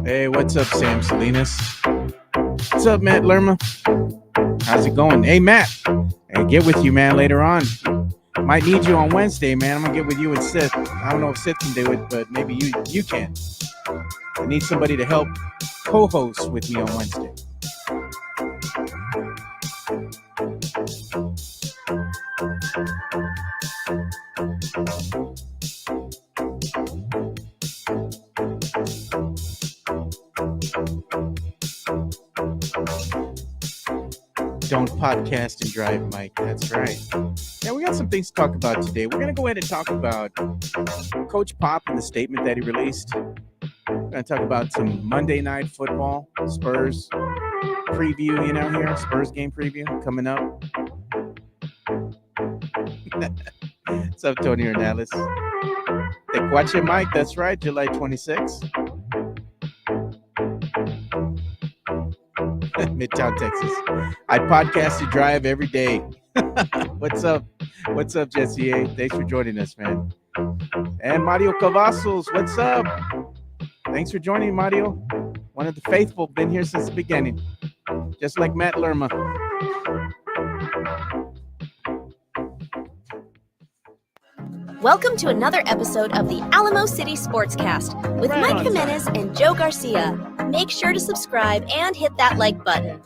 Hey, what's up, Sam Salinas? What's up, Matt Lerma? How's it going? Hey, Matt. Hey, get with you, man, later on. Might need you on Wednesday, man. I'm going to get with you and Sith. I don't know if Sith can do it, but maybe you can. I need somebody to help co-host with me on Wednesday. Don't podcast and drive, Mike. That's right. Yeah, we got some things to talk about today. We're going to go ahead and talk about Coach Pop and the statement that he released. We're going to talk about some Monday night football, Spurs preview, here, Spurs game preview coming up. What's up, Tony Hernandez? Watch it, Mike. That's right, July 26th. Midtown, Texas. I podcast to drive every day. What's up? What's up, Jesse A? Thanks for joining us, man. And Mario Cavazos, what's up? Thanks for joining, Mario. One of the faithful, been here since the beginning. Just like Matt Lerma. Welcome to another episode of the Alamo City Sportscast with Mike Jimenez and Joe Garcia. Make sure to subscribe and hit that like button.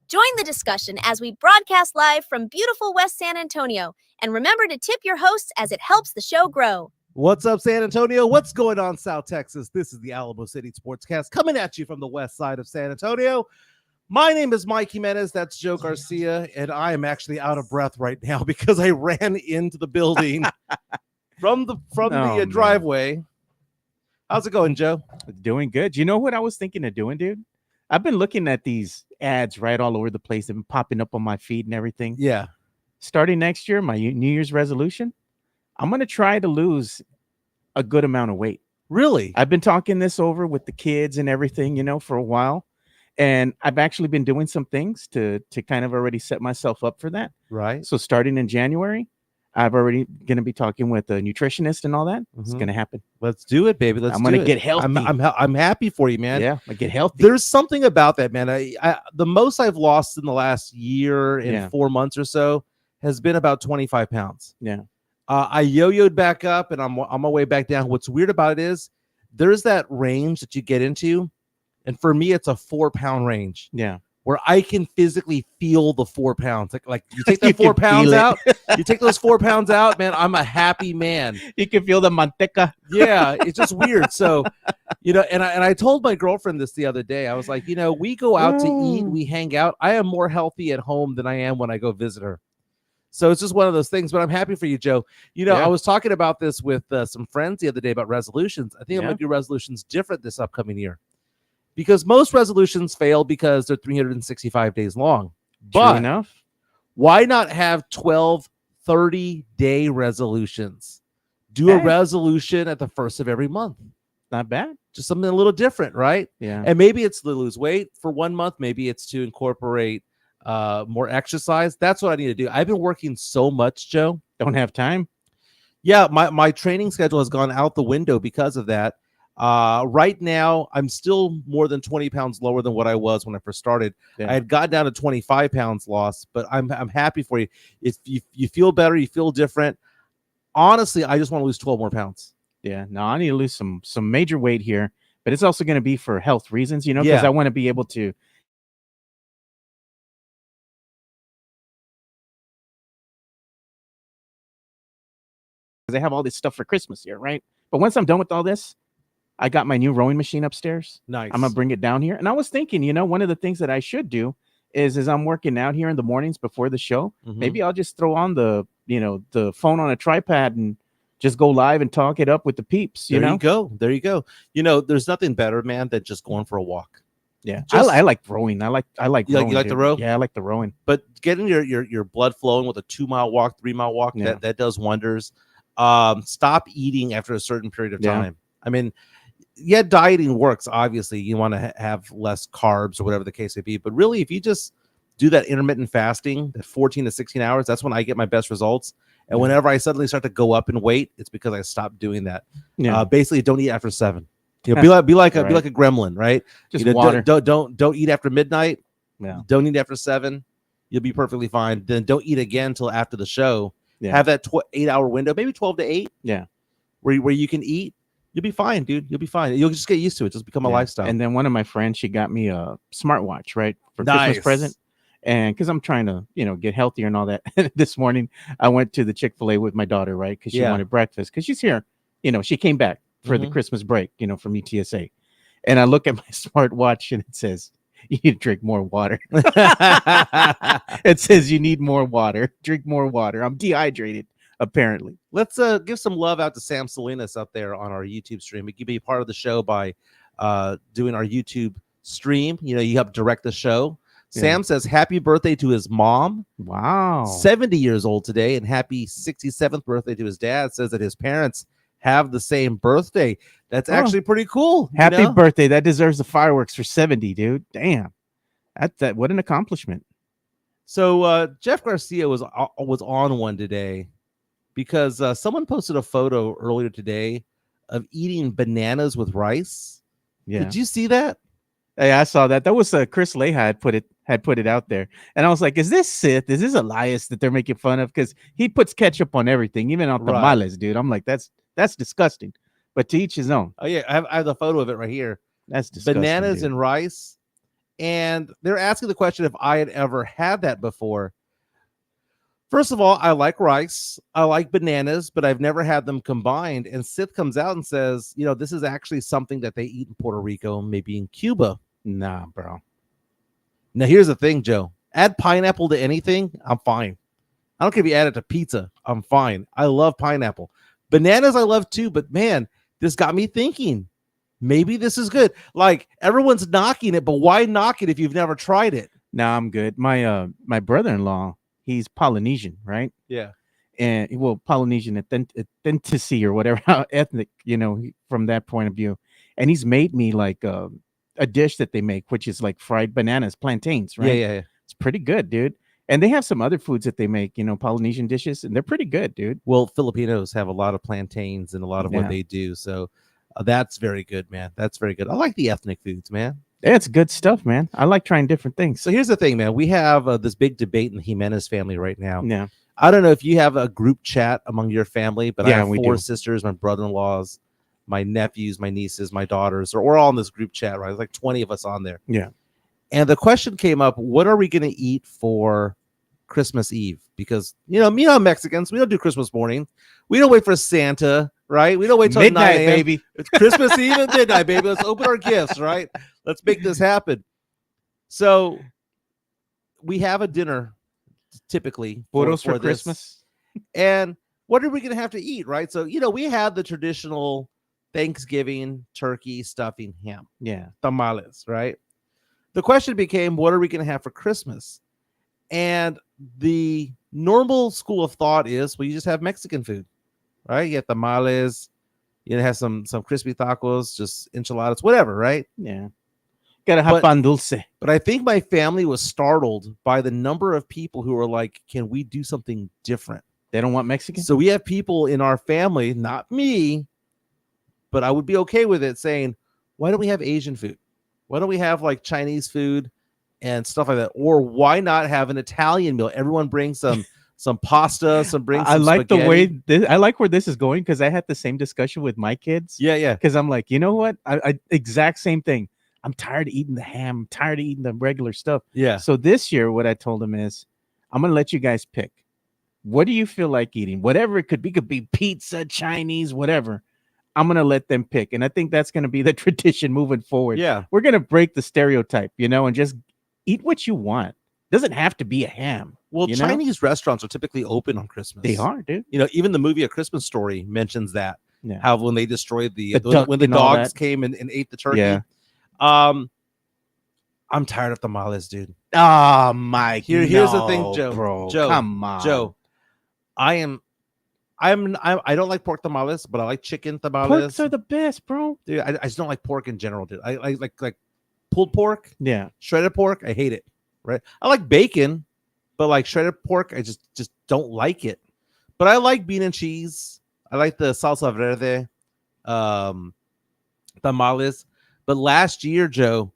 Join the discussion as we broadcast live from beautiful West San Antonio. And remember to tip your hosts as it helps the show grow. What's up, San Antonio? What's going on, South Texas? This is the Alamo City Sportscast coming at you from the west side of San Antonio. My name is Mike Jimenez. That's Joe Garcia. And I am actually out of breath right now because I ran into the building from the driveway. How's it going, Joe? Doing good. You know what I was thinking of doing, dude? I've been looking at these ads right all over the place. They've been popping up on my feed and everything. Yeah. Starting next year, my New Year's resolution, I'm going to try to lose a good amount of weight. Really? I've been talking this over with the kids and everything, for a while. And I've actually been doing some things to kind of already set myself up for that. Right. So starting in January, I've already going to be talking with a nutritionist and all that. Mm-hmm. It's going to happen. Let's do it, baby. I'm going to get healthy. I'm happy for you, man. Yeah, I get healthy. There's something about that, man. The most I've lost in the last year and 4 months or so has been about 25 pounds. Yeah. I yo-yoed back up and I'm on my way back down. What's weird about it is there's that range that you get into. And for me, it's a 4-pound range. Yeah. Where I can physically feel the 4 pounds. Like you take that 4 pounds out, you take those 4 pounds out, man, I'm a happy man. You can feel the manteca. Yeah, it's just weird. So, and I told my girlfriend this the other day. I was like, we go out to eat, we hang out. I am more healthy at home than I am when I go visit her. So it's just one of those things, but I'm happy for you, Joe. I was talking about this with some friends the other day about resolutions. I think I'm going to do resolutions different this upcoming year. Because most resolutions fail because they're 365 days long. But true enough. Why not have 12 30-day resolutions? Do a resolution at the first of every month. Not bad. Just something a little different, right? Yeah. And maybe it's to lose weight for 1 month. Maybe it's to incorporate more exercise. That's what I need to do. I've been working so much, Joe. Don't have time. Yeah, my training schedule has gone out the window because of that. Right now, I'm still more than 20 pounds lower than what I was when I first started. Yeah. I had got down to 25 pounds lost, but I'm happy for you. If you feel better, you feel different. honestly, I just want to lose 12 more pounds. Yeah, no, I need to lose some major weight here, but it's also going to be for health reasons, because Yeah. I want to be able to. Because I have all this stuff for Christmas here, right? But once I'm done with all this, I got my new rowing machine upstairs. Nice. I'm gonna bring it down here, and I was thinking, one of the things that I should do is, as I'm working out here in the mornings before the show, maybe I'll just throw on the phone on a tripod and just go live and talk it up with the peeps. There you go. There you go. There's nothing better, man, than just going for a walk. Yeah, I like rowing. I like rowing, you like the row? Yeah, I like the rowing. But getting your blood flowing with a 2-mile walk, 3-mile walk, that does wonders. Stop eating after a certain period of time. I mean, dieting works. Obviously, you want to have less carbs or whatever the case may be. But really, if you just do that intermittent fasting, that 14 to 16 hours, that's when I get my best results. And whenever I suddenly start to go up in weight, it's because I stopped doing that. Yeah. Basically, don't eat after 7. Be like a gremlin, right? Just water. Don't eat after midnight. Yeah. Don't eat after 7. You'll be perfectly fine. Then don't eat again until after the show. Yeah. Have that 8-hour window, maybe 12 to 8. Yeah. Where you can eat. You'll be fine, dude. You'll be fine. You'll just get used to it. Just become a lifestyle. And then one of my friends, she got me a smartwatch, right, for Nice. Christmas present. And because I'm trying to, get healthier and all that. This morning, I went to the Chick-fil-A with my daughter, right, because she wanted breakfast. Because she's here, she came back for the Christmas break, from UTSA. And I look at my smartwatch and it says, you need to drink more water. It says you need more water. Drink more water. I'm dehydrated, apparently. Let's give some love out to Sam Salinas up there on our YouTube stream. You can be part of the show by doing our YouTube stream. You help direct the show. Sam says happy birthday to his mom. Wow. 70 years old today, and happy 67th birthday to his dad. Says that his parents have the same birthday. That's actually pretty cool. Happy birthday. That deserves the fireworks for 70, dude. Damn. That what an accomplishment. So Jeff Garcia was on one today because someone posted a photo earlier today of eating bananas with rice. Yeah. Did you see that? Hey, I saw that. That was Chris Leha had put it out there, and I was like, "Is this Sith? Is this Elias that they're making fun of?" Because he puts ketchup on everything, even on tamales, dude. I'm like, that's disgusting. But to each his own. Oh yeah, I have the photo of it right here. That's disgusting. Bananas dude. and rice, and they're asking the question if I had ever had that before. First of all, I like rice, I like bananas, but I've never had them combined. And Sith comes out and says, this is actually something that they eat in Puerto Rico, maybe in Cuba. Nah, bro. Now, here's the thing, Joe. Add pineapple to anything, I'm fine. I don't care if you add it to pizza, I'm fine. I love pineapple. Bananas I love too, but man, this got me thinking. Maybe this is good. Like, everyone's knocking it, but why knock it if you've never tried it? Nah, I'm good. My brother-in-law, he's Polynesian, right? Yeah. And Polynesian authenticity or whatever, ethnic, from that point of view. And he's made me like a dish that they make, which is like fried bananas, plantains, right? Yeah. It's pretty good, dude. And they have some other foods that they make, Polynesian dishes, and they're pretty good, dude. Well, Filipinos have a lot of plantains and a lot of what they do. So that's very good, man. That's very good. I like the ethnic foods, man. It's good stuff, man. I like trying different things. So here's the thing, man. We have this big debate in the Jimenez family right now. Yeah. I don't know if you have a group chat among your family, but I have we 4 do. sisters, my brother-in-laws, my nephews, my nieces, my daughters. We're all in this group chat, right? There's like 20 of us on there. Yeah. And the question came up, what are we going to eat for Christmas Eve? Because, Mexicans, we don't do Christmas morning. We don't wait for Santa, right? We don't wait till midnight, 9 a.m. baby. It's Christmas Eve at midnight, baby. Let's open our gifts, right? Let's make this happen. So we have a dinner typically Photos for this. Christmas. And what are we going to have to eat, right? So, we had the traditional Thanksgiving turkey, stuffing, ham. Yeah. Tamales, right? The question became, what are we going to have for Christmas? And the normal school of thought is, well, you just have Mexican food, right? You have tamales, have some crispy tacos, just enchiladas, whatever, right? Yeah. Gotta have pan dulce. But I think my family was startled by the number of people who were like, can we do something different? They don't want Mexican? So we have people in our family, not me, but I would be okay with it, saying, why don't we have Asian food? Why don't we have like Chinese food and stuff like that? Or why not have an Italian meal? Everyone brings some some pasta, bring I some like the spaghetti. way I like where this is going because I had the same discussion with my kids. Yeah. Because I'm like, you know what? I exact same thing. I'm tired of eating the ham. I'm tired of eating the regular stuff. Yeah. So this year, what I told them is, I'm gonna let you guys pick. What do you feel like eating? Whatever it could be. Could be pizza, Chinese, whatever. I'm gonna let them pick, and I think that's gonna be the tradition moving forward. Yeah. We're gonna break the stereotype, and just eat what you want. Doesn't have to be a ham. Well, Chinese restaurants are typically open on Christmas. They are, dude. Even the movie A Christmas Story mentions that. Yeah. How when they destroyed when the and all dogs that. came and ate the turkey. Yeah. I'm tired of tamales, dude. Oh, Mike. Here's the thing, Joe. Bro, Joe, come on. Joe. I don't like pork tamales, but I like chicken tamales. Porks are the best, bro. Dude, I just don't like pork in general, dude. I like pulled pork, Yeah. shredded pork. I hate it. Right? I like bacon, but like shredded pork, I just don't like it. But I like bean and cheese. I like the salsa verde, tamales. But last year, Joe,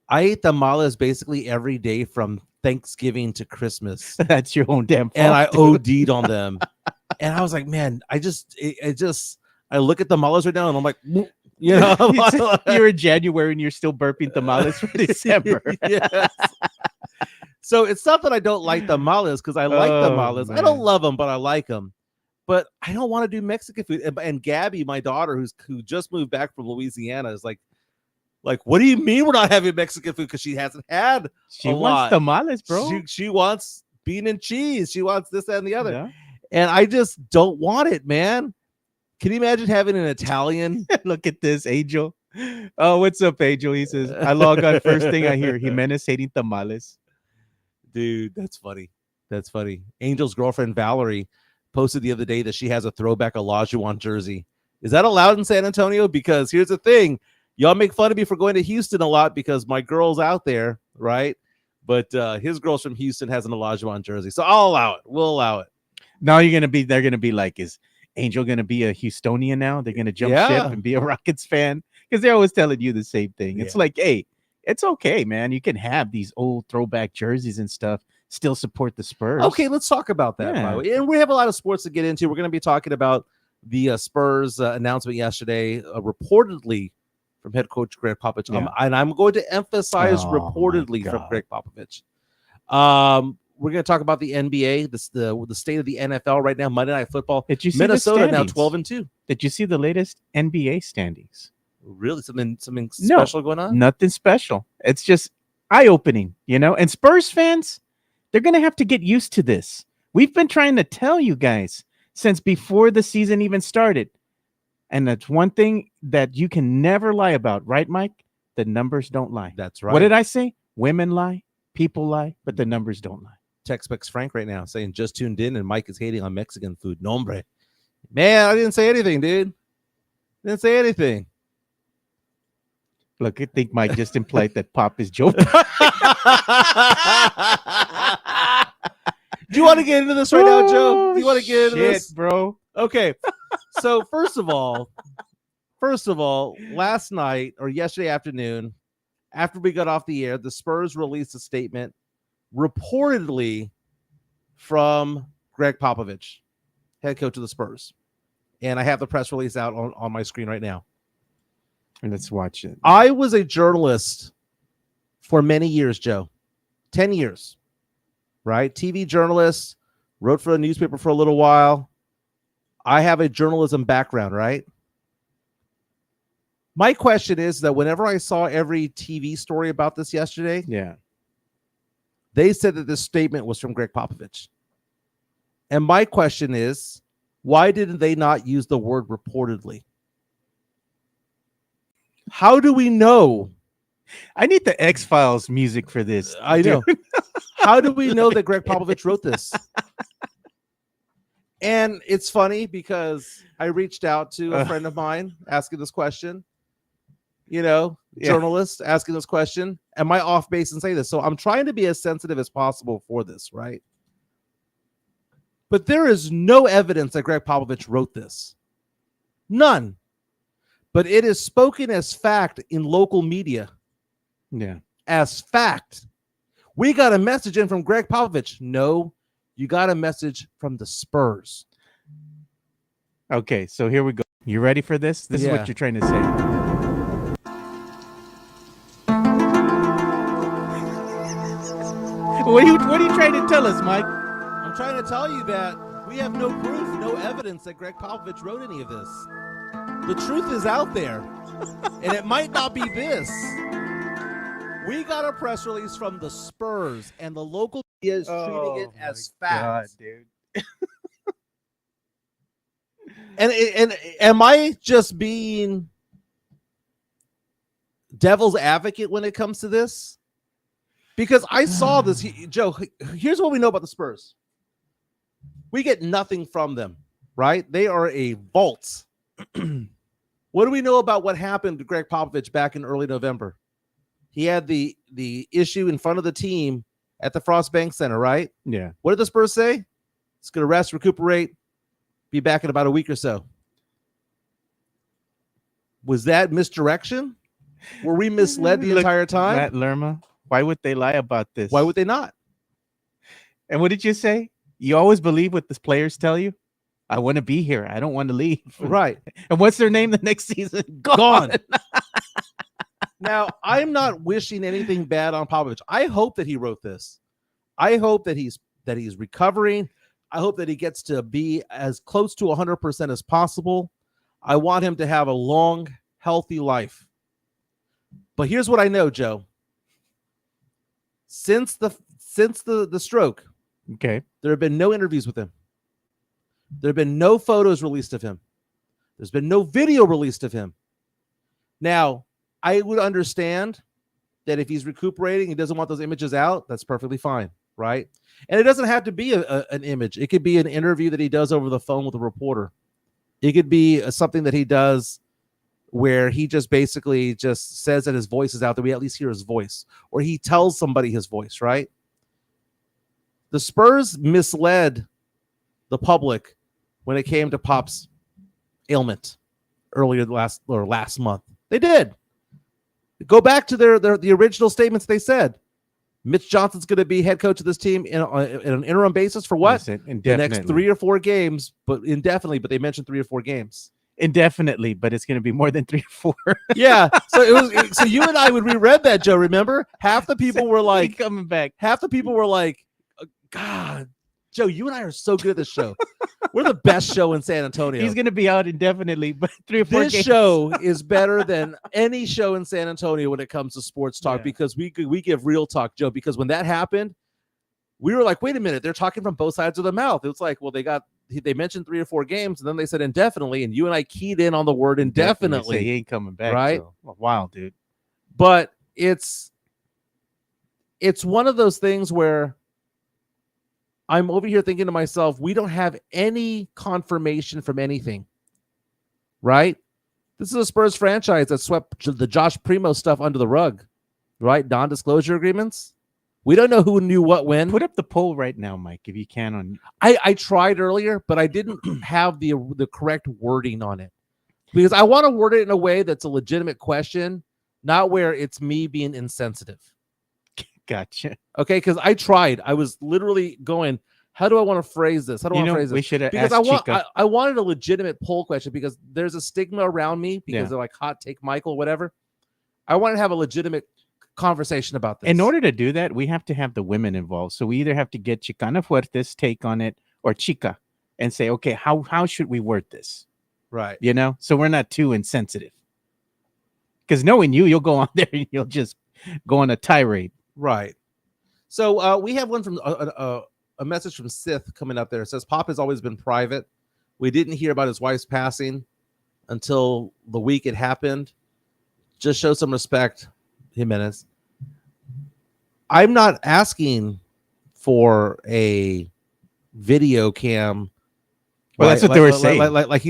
I ate tamales basically every day from Thanksgiving to Christmas. That's your own damn fault. And I dude. OD'd on them. And I was like, man, I look at tamales right now and I'm like, you're in January and you're still burping tamales for December. Yes. So it's not that I don't like tamales because I like tamales. Man. I don't love them, but I like them. But I don't want to do Mexican food. And Gabby, my daughter, who just moved back from Louisiana, is like, what do you mean we're not having Mexican food? Because she hasn't had. She wants tamales, bro. She wants bean and cheese. She wants this, that, and the other. Yeah. And I just don't want it, man. Can you imagine having an Italian? Look at this, Angel. Oh, what's up, Angel? He says, I log on. First thing I hear, Jimenez hating tamales. Dude, that's funny. That's funny. Angel's girlfriend, Valerie, posted the other day that she has a throwback Olajuwon jersey. Is that allowed in San Antonio? Because here's the thing. Y'all make fun of me for going to Houston a lot because my girl's out there, right? But his girl's from Houston has an Olajuwon jersey. So I'll allow it. We'll allow it. Now they're going to be like, is Angel going to be a Houstonian now? They're going to jump ship and be a Rockets fan? Because they're always telling you the same thing. It's like, hey, it's okay, man. You can have these old throwback jerseys and stuff, still support the Spurs. Okay, let's talk about that. By the way. And we have a lot of sports to get into. We're going to be talking about the Spurs announcement yesterday, reportedly from head coach Gregg Popovich. And I'm going to emphasize reportedly from Gregg Popovich. We're going to talk about the NBA, the state of the NFL right now, Monday Night Football. Did you see Minnesota now 12-2. Did you see the latest NBA standings? Really? Something special going on? Nothing special. It's just eye-opening, And Spurs fans, they're going to have to get used to this. We've been trying to tell you guys since before the season even started. And that's one thing that you can never lie about, right, Mike? The numbers don't lie. That's right. What did I say? Women lie, people lie, but the numbers don't lie. Tex-Mex Frank right now saying just tuned in and Mike is hating on Mexican food. No, hombre. Man, I didn't say anything, dude. Didn't say anything. Look, I think Mike just implied that Pop is Joe. Do you want to get into this right now, Joe? Do you want to get into this, bro? Okay. So first of all, last night or yesterday afternoon, after we got off the air, the Spurs released a statement reportedly from Gregg Popovich, head coach of the Spurs. And I have the press release out on my screen right now. Let's watch it. I was a journalist for many years, Joe. 10 years, right? TV journalist, wrote for a newspaper for a little while. I have a journalism background, right? My question is that whenever I saw every TV story about this yesterday, they said that this statement was from Gregg Popovich. And my question is, why didn't they not use the word reportedly? How do we know? I need the X-Files music for this. I know. How do we know that Gregg Popovich wrote this? And it's funny because I reached out to a friend of mine asking this question, journalist asking this question. Am I off base and say this? So I'm trying to be as sensitive as possible for this, right? But there is no evidence that Gregg Popovich wrote this. None. But it is spoken as fact in local media. Yeah. As fact. We got a message in from Gregg Popovich. No, You got a message from the Spurs. Okay, so here we go. You ready for this? This is what you're trying to say. What are you trying to tell us, Mike? I'm trying to tell you that we have no proof, no evidence that Gregg Popovich wrote any of this. The truth is out there, and it might not be this. We got a press release from the Spurs, and the local media is treating it as fact. God, dude. And am I just being devil's advocate when it comes to this? Because I saw this, Joe. Here's what we know about the Spurs. We get nothing from them, right? They are a vault. What do we know about what happened to Gregg Popovich back in early November? He had the issue in front of the team at the Frost Bank Center, right? Yeah. What did the Spurs say? It's going to rest, recuperate, be back in about a week or so. Was that misdirection? Were we misled the entire time? Matt Lerma, why would they lie about this? Why would they not? And what did you say? You always believe what the players tell you? I want to be here. I don't want to leave. Right. And what's their name the next season? Gone. Now, I'm not wishing anything bad on Popovich. I hope that he wrote this. I hope that he's recovering. I hope that he gets to be as close to 100% as possible. I want him to have a long, healthy life. But here's what I know, Joe. Since the stroke, okay, there have been no interviews with him. There have been no photos released of him. There's been no video released of him. Now, I would understand that if he's recuperating, he doesn't want those images out. That's perfectly fine, right? And it doesn't have to be an image. It could be an interview that he does over the phone with a reporter. It could be something that he does where he just basically just says that his voice is out there. We at least hear his voice, or he tells somebody his voice, right? The Spurs misled the public when it came to Pop's ailment earlier last month. They did. Go back to the original statements. They said Mitch Johnson's going to be head coach of this team in an interim basis for what? The next 3 or 4 games, but indefinitely. But they mentioned 3 or 4 games. Indefinitely, but it's going to be more than 3 or 4. Yeah. So it was. So you and I would reread that, Joe. Remember, half the people were like coming back. Half the people were like, God, Joe, you and I are so good at this show. We're the best show in San Antonio. He's going to be out indefinitely, but 3 or 4 This games. show is better than any show in San Antonio when it comes to sports talk, because we give real talk, Joe. Because when that happened, we were like, wait a minute, they're talking from both sides of the mouth. It was like, well, they mentioned 3 or 4 games, and then they said indefinitely, and you and I keyed in on the word indefinitely. He ain't coming back, right? So. Wow, dude. But it's one of those things where I'm over here thinking to myself, we don't have any confirmation from anything, right? This is a Spurs franchise that swept the Josh Primo stuff under the rug, right? Non-disclosure agreements. We don't know who knew what when. Put up the poll right now, Mike, if you can. On I tried earlier, but I didn't have the correct wording on it, because I want to word it in a way that's a legitimate question, not where it's me being insensitive. Gotcha. Okay, because I tried. I was literally going, how do I want to phrase this? How do I want to phrase this? We should have because asked I wanted a legitimate poll question, because there's a stigma around me because they're like hot take Michael, whatever. I wanted to have a legitimate conversation about this. In order to do that, we have to have the women involved. So we either have to get Chicana Fuerte's take on it or Chica and say, okay, how should we word this? Right. You know, so we're not too insensitive. Because knowing you'll go on there and you'll just go on a tirade. Right. So we have one from a message from Sith coming up there. It says, Pop has always been private. We didn't hear about his wife's passing until the week it happened. Just show some respect, Jimenez. I'm not asking for a video cam. Well, that's what they were saying. Like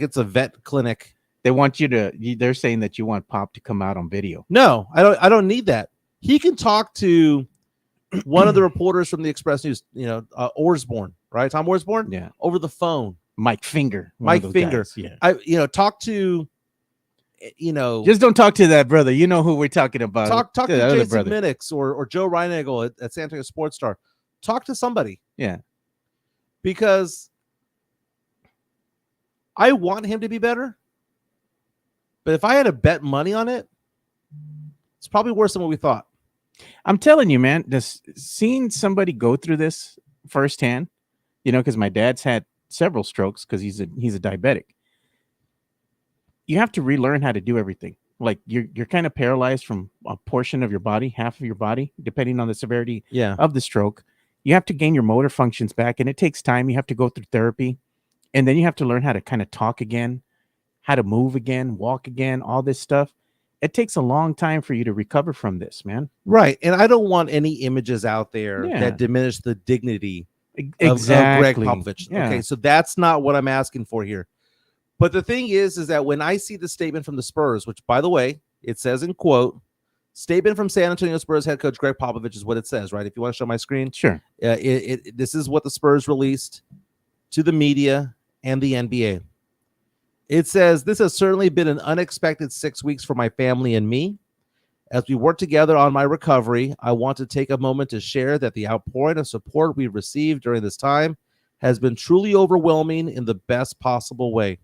it's a vet clinic. They want they're saying that you want Pop to come out on video. No, I don't need that. He can talk to one of the reporters from the Express News, Orsborn, right? Tom Orsborn? Yeah. Over the phone. Mike Finger. Mike Finger. Guys. Yeah. Talk to, just don't talk to that brother. You know who we're talking about. Talk to Jason Minix or Joe Reinagle at San Antonio Sports Star. Talk to somebody. Yeah. because I want him to be better. But if I had to bet money on it, it's probably worse than what we thought. I'm telling you, man, seeing somebody go through this firsthand, because my dad's had several strokes because he's a diabetic. You have to relearn how to do everything. Like you're kind of paralyzed from a portion of your body, half of your body, depending on the severity of the stroke. You have to gain your motor functions back, and it takes time. You have to go through therapy, and then you have to learn how to kind of talk again, how to move again, walk again, all this stuff. It takes a long time for you to recover from this, man. Right. And I don't want any images out there that diminish the dignity of Gregg Popovich. Yeah. Okay, so that's not what I'm asking for here. But the thing is that when I see the statement from the Spurs, which, by the way, it says in quote, statement from San Antonio Spurs head coach Gregg Popovich is what it says, right? If you want to show my screen. Sure. This is what the Spurs released to the media and the NBA. It says, this has certainly been an unexpected 6 weeks for my family and me. As we work together on my recovery, I want to take a moment to share that the outpouring of support we've received during this time has been truly overwhelming in the best possible way.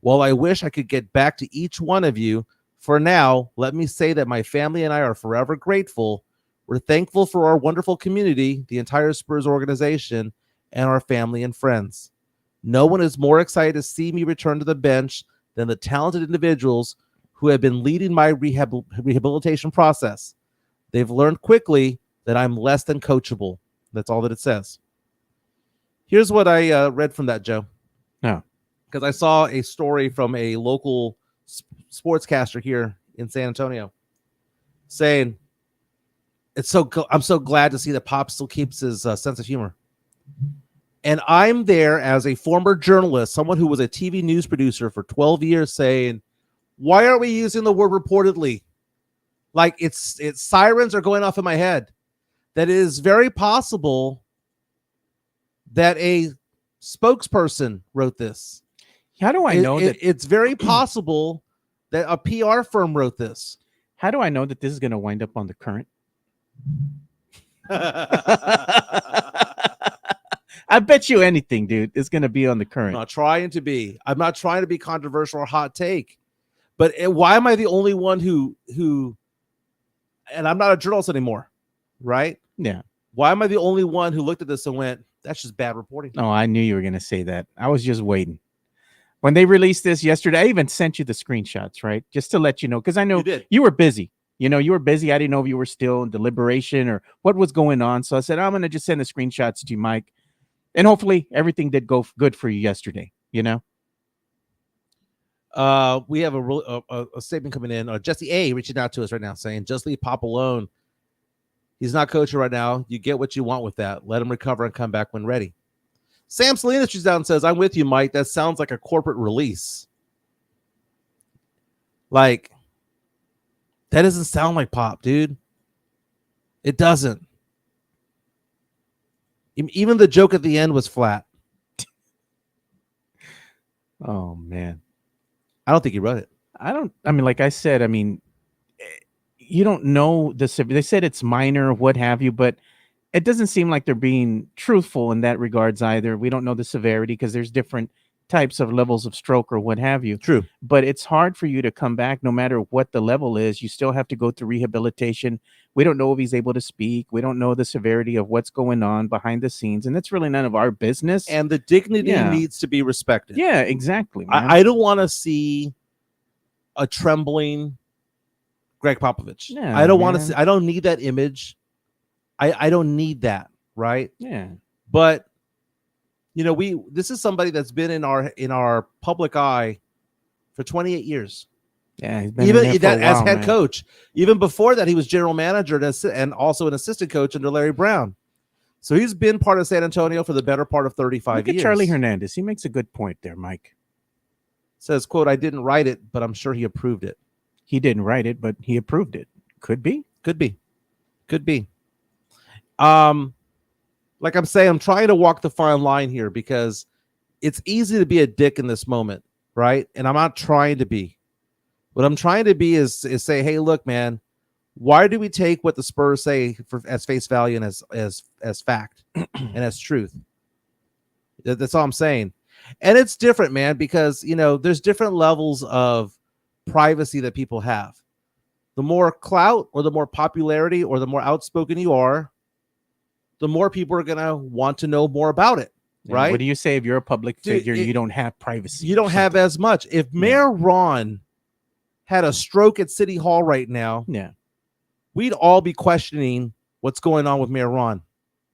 While I wish I could get back to each one of you, for now, let me say that my family and I are forever grateful. We're thankful for our wonderful community, the entire Spurs organization, and our family and friends. No one is more excited to see me return to the bench than the talented individuals who have been leading my rehabilitation process. They've learned quickly that I'm less than coachable. That's all that it says. Here's what I read from that, Joe. Yeah. Because I saw a story from a local sportscaster here in San Antonio saying, I'm so glad to see that Pop still keeps his sense of humor. And I'm there as a former journalist, someone who was a TV news producer for 12 years, saying, why are we using the word reportedly? Like it's sirens are going off in my head. That it is very possible that a spokesperson wrote this. How do I know that it's very possible that a PR firm wrote this? How do I know that this is going to wind up on the Current? I bet you anything, dude, it's going to be on the Current. I'm not trying to be. I'm not trying to be controversial or hot take. But why am I the only one who and I'm not a journalist anymore, right? Yeah. Why am I the only one who looked at this and went, that's just bad reporting? Oh, I knew you were going to say that. I was just waiting. When they released this yesterday, I even sent you the screenshots, right? Just to let you know, because I know you were busy. You were busy. I didn't know if you were still in deliberation or what was going on. So I said, I'm going to just send the screenshots to you, Mike. And hopefully everything did go good for you yesterday, We have a statement coming in. Jesse A. reaching out to us right now saying, just leave Pop alone. He's not coaching right now. You get what you want with that. Let him recover and come back when ready. Sam Salinas reaches out and says, I'm with you, Mike. That sounds like a corporate release. Like, that doesn't sound like Pop, dude. It doesn't. Even the joke at the end was flat. Oh, man. I don't think he wrote it. Like I said, you don't know they said it's minor, what have you, but it doesn't seem like they're being truthful in that regards either. We don't know the severity because there's different types of levels of stroke or what have you. True. But it's hard for you to come back no matter what the level is. You still have to go through rehabilitation. We don't know if he's able to speak. We don't know the severity of what's going on behind the scenes. And that's really none of our business. And the dignity needs to be respected. Yeah, exactly. I don't want to see a trembling Gregg Popovich. Yeah, I don't want to see. I don't need that image. I don't need that, right? Yeah. But this is somebody that's been in our public eye for 28 years. Yeah, he's been even in there for a as while, head man. coach. Even before that, he was general manager and also an assistant coach under Larry Brown. So he's been part of San Antonio for the better part of 35 Look years. at Charlie Hernandez. He makes a good point there, Mike. Says, quote, I didn't write it, but I'm sure he approved it. He didn't write it, but he approved it. Could be. Could be. Like I'm saying, I'm trying to walk the fine line here because it's easy to be a dick in this moment, right? And I'm not trying to be. What I'm trying to be is say, hey, look, man, why do we take what the Spurs say as face value and as fact and as truth? That's all I'm saying. And it's different, man, because, there's different levels of privacy that people have. The more clout or the more popularity or the more outspoken you are, the more people are going to want to know more about it, right? What do you say if you're a public figure, you don't have privacy? You don't have as much. If Mayor Ron had a stroke at City Hall right now, we'd all be questioning what's going on with Mayor Ron.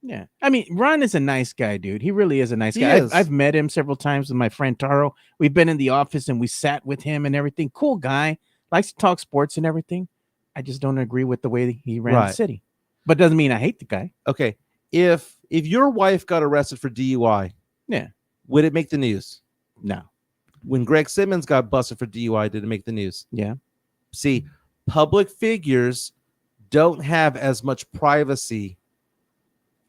Yeah. I mean, Ron is a nice guy, dude. He really is a nice guy. I've met him several times with my friend Taro. We've been in the office and we sat with him and everything. Cool guy. Likes to talk sports and everything. I just don't agree with the way he ran the city. But doesn't mean I hate the guy. Okay. If your wife got arrested for DUI, would it make the news? No. When Greg Simmons got busted for DUI, did it make the news? Yeah. See, public figures don't have as much privacy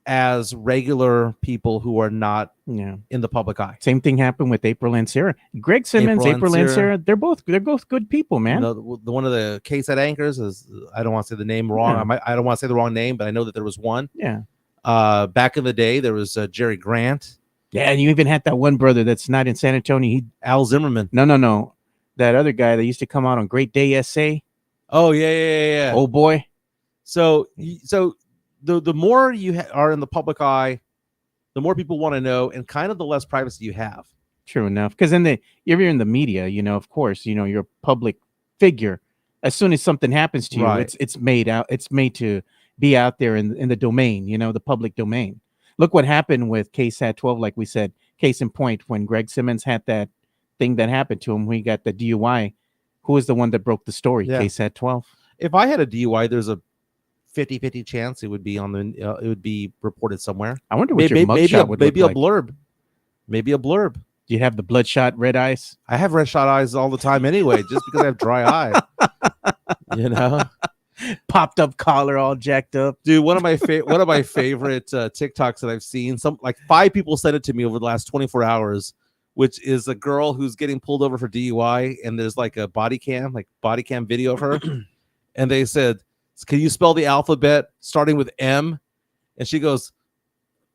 as regular people who are not in the public eye. Same thing happened with April and Sarah. Greg Simmons, April and Sarah, they're both good people, man. The one of the case at anchors is, I don't want to say the name wrong. I don't want to say the wrong name, but I know that there was one. Yeah. Back in the day, there was Jerry Grant. Yeah, and you even had that one brother that's not in San Antonio. Al Zimmerman. No. That other guy that used to come out on Great Day SA. Oh, yeah. Oh, boy. So the more you are in the public eye, the more people want to know, and kind of the less privacy you have. True enough. Because if you're in the media, of course, you're a public figure. As soon as something happens to you, it's made to be out there in the domain, the public domain. Look what happened with KSAT 12, like we said, case in point, when Greg Simmons had that thing that happened to him when he got the DUI. Who was the one that broke the story? Yeah. KSAT 12. If I had a DUI, there's a 50-50 chance it would be it would be reported somewhere. I wonder what your mugshot would look like. Maybe a blurb. Do you have the bloodshot red eyes? I have red shot eyes all the time anyway, just because I have dry eye. Popped up collar, all jacked up. Dude, one of my favorite TikToks that I've seen, like 5 people sent it to me over the last 24 hours, which is a girl who's getting pulled over for DUI, and there's like a body cam video of her, and they said, "Can you spell the alphabet starting with M?" And she goes,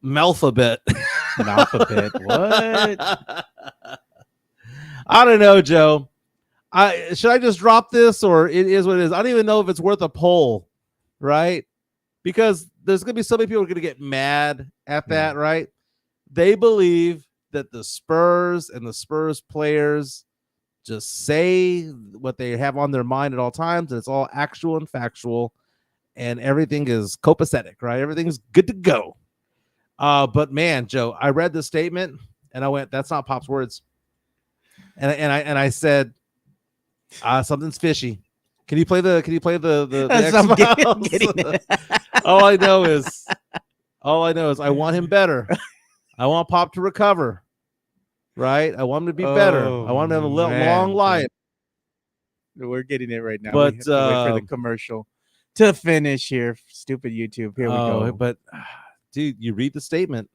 "Malphabet." Malphabet. What? I don't know, Joe. Should I just drop this, or it is what it is? I don't even know if it's worth a poll, right? Because there's going to be so many people who are going to get mad at that, right? They believe that the Spurs and the Spurs players just say what they have on their mind at all times, and it's all actual and factual, and everything is copacetic, right? Everything is good to go. But man, Joe, I read the statement and I went, "That's not Pop's words," and I said, "Something's fishy." Can you play the All I know is I want him better. I want Pop to recover. Right? I want him to be better. I want him to have a long life. We're getting it right now. But we have to wait for the commercial to finish here. Stupid YouTube. Here we go. But dude, you read the statement.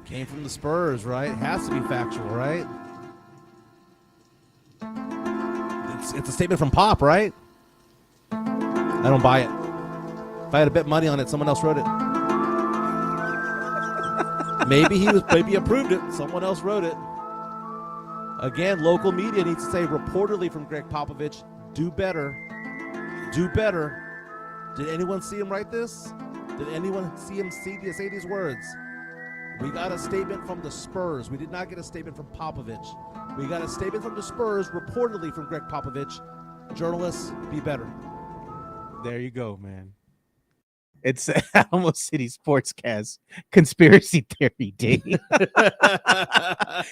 Came from the Spurs, right? It has to be factual, right? It's a statement from Pop, right? I don't buy it. If I had to bet money on it, someone else wrote it. Maybe he approved it. Someone else wrote it. Again, local media needs to say, reportedly from Gregg Popovich, do better. Do better. Did anyone see him write this? Did anyone see him say these words? We got a statement from the Spurs. We did not get a statement from Popovich. We got a statement from the Spurs, reportedly from Gregg Popovich. Journalists, be better. There you go, man. It's Alamo City Sportscast Conspiracy Theory Day.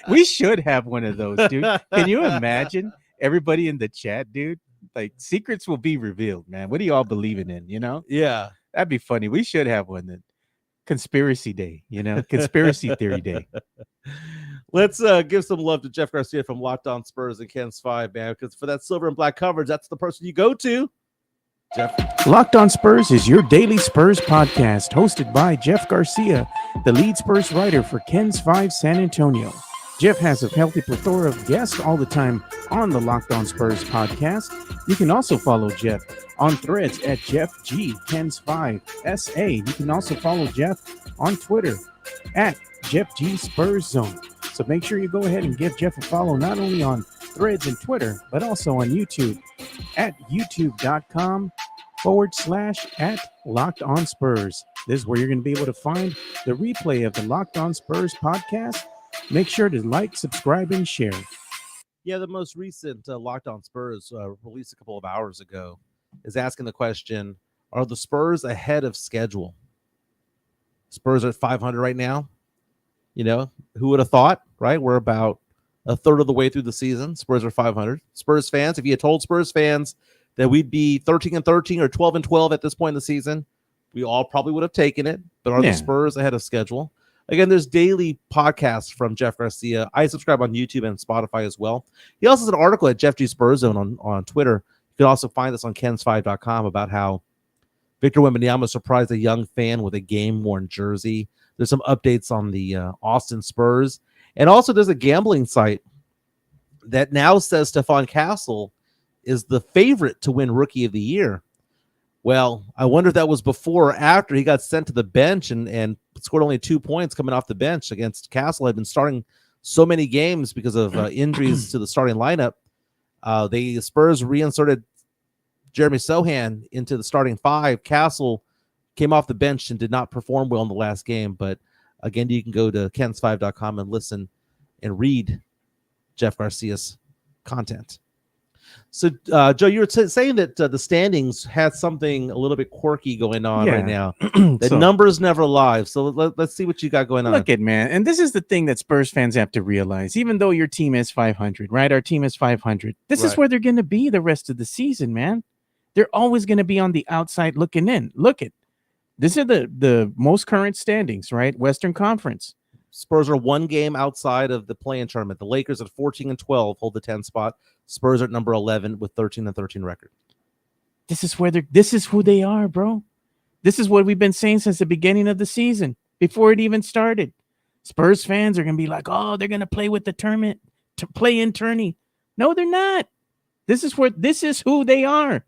We should have one of those, dude. Can you imagine everybody in the chat, dude? Like, secrets will be revealed, man. What are you all believing in, Yeah. That'd be funny. We should have one then. Conspiracy Day, Conspiracy Theory Day. Let's give some love to Jeff Garcia from Locked On Spurs and Ken's 5, man, because for that silver and black coverage, that's the person you go to. Jeff. Locked On Spurs is your daily Spurs podcast, hosted by Jeff Garcia, the lead Spurs writer for Ken's 5 San Antonio. Jeff has a healthy plethora of guests all the time on the Locked On Spurs podcast. You can also follow Jeff on Threads at JeffG105SA. You can also follow Jeff on Twitter at JeffG_Spurs_Zone. So make sure you go ahead and give Jeff a follow not only on Threads and Twitter, but also on YouTube at youtube.com/@LockedOnSpurs. This is where you're going to be able to find the replay of the Locked On Spurs podcast. Make sure to like, subscribe, and share. Yeah, the most recent Locked On Spurs released a couple of hours ago is asking the question, are the Spurs ahead of schedule? Spurs are at 500 right now. You know, who would have thought, right? We're about a third of the way through the season. Spurs are 500. Spurs fans, if you had told Spurs fans that we'd be 13-13 or 12-12 at this point in the season, we all probably would have taken it. But are the Spurs ahead of schedule? Again, there's daily podcasts from Jeff Garcia. I subscribe on YouTube and Spotify as well. He also has an article at Jeff G Spurs Zone on Twitter. You can also find this on Kens5.com about how Victor Wembanyama surprised a young fan with a game-worn jersey. There's some updates on the Austin Spurs. And also there's a gambling site that now says Stephon Castle is the favorite to win Rookie of the Year. Well, I wonder if that was before or after he got sent to the bench and scored only 2 points coming off the bench against Castle. Had been starting so many games because of injuries to the starting lineup. The Spurs reinserted Jeremy Sohan into the starting five. Castle came off the bench and did not perform well in the last game. But again, you can go to Kens5.com and listen and read Jeff Garcia's content. So, Joe, you were saying that the standings had something a little bit quirky going on right now. The numbers never lie. So let's see what you got going on. Look at, man. And this is the thing that Spurs fans have to realize. Even though your team is 500, right? Our team is 500. This is where they're going to be the rest of the season, man. They're always going to be on the outside looking in. Look at, these are the most current standings, right? Western Conference. Spurs are one game outside of the play-in tournament. The Lakers at 14-12 hold the 10 spot. Spurs are at number 11 with 13-13 record. This is who they are, bro. This is what we've been saying since the beginning of the season, before it even started. Spurs fans are going to be like, oh, they're going to play with the tournament, to play in tourney. No, they're not. This is who they are.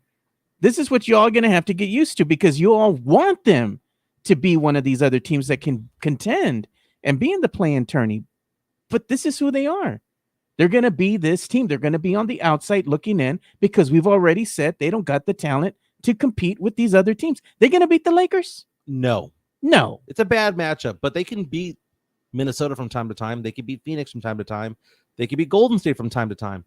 This is what you all going to have to get used to, because you all want them to be one of these other teams that can contend and be in the play-in tourney. But this is who they are. They're going to be this team. They're going to be on the outside looking in, because we've already said they don't got the talent to compete with these other teams. They're going to beat the Lakers? No. It's a bad matchup, but they can beat Minnesota from time to time. They can beat Phoenix from time to time. They can beat Golden State from time to time.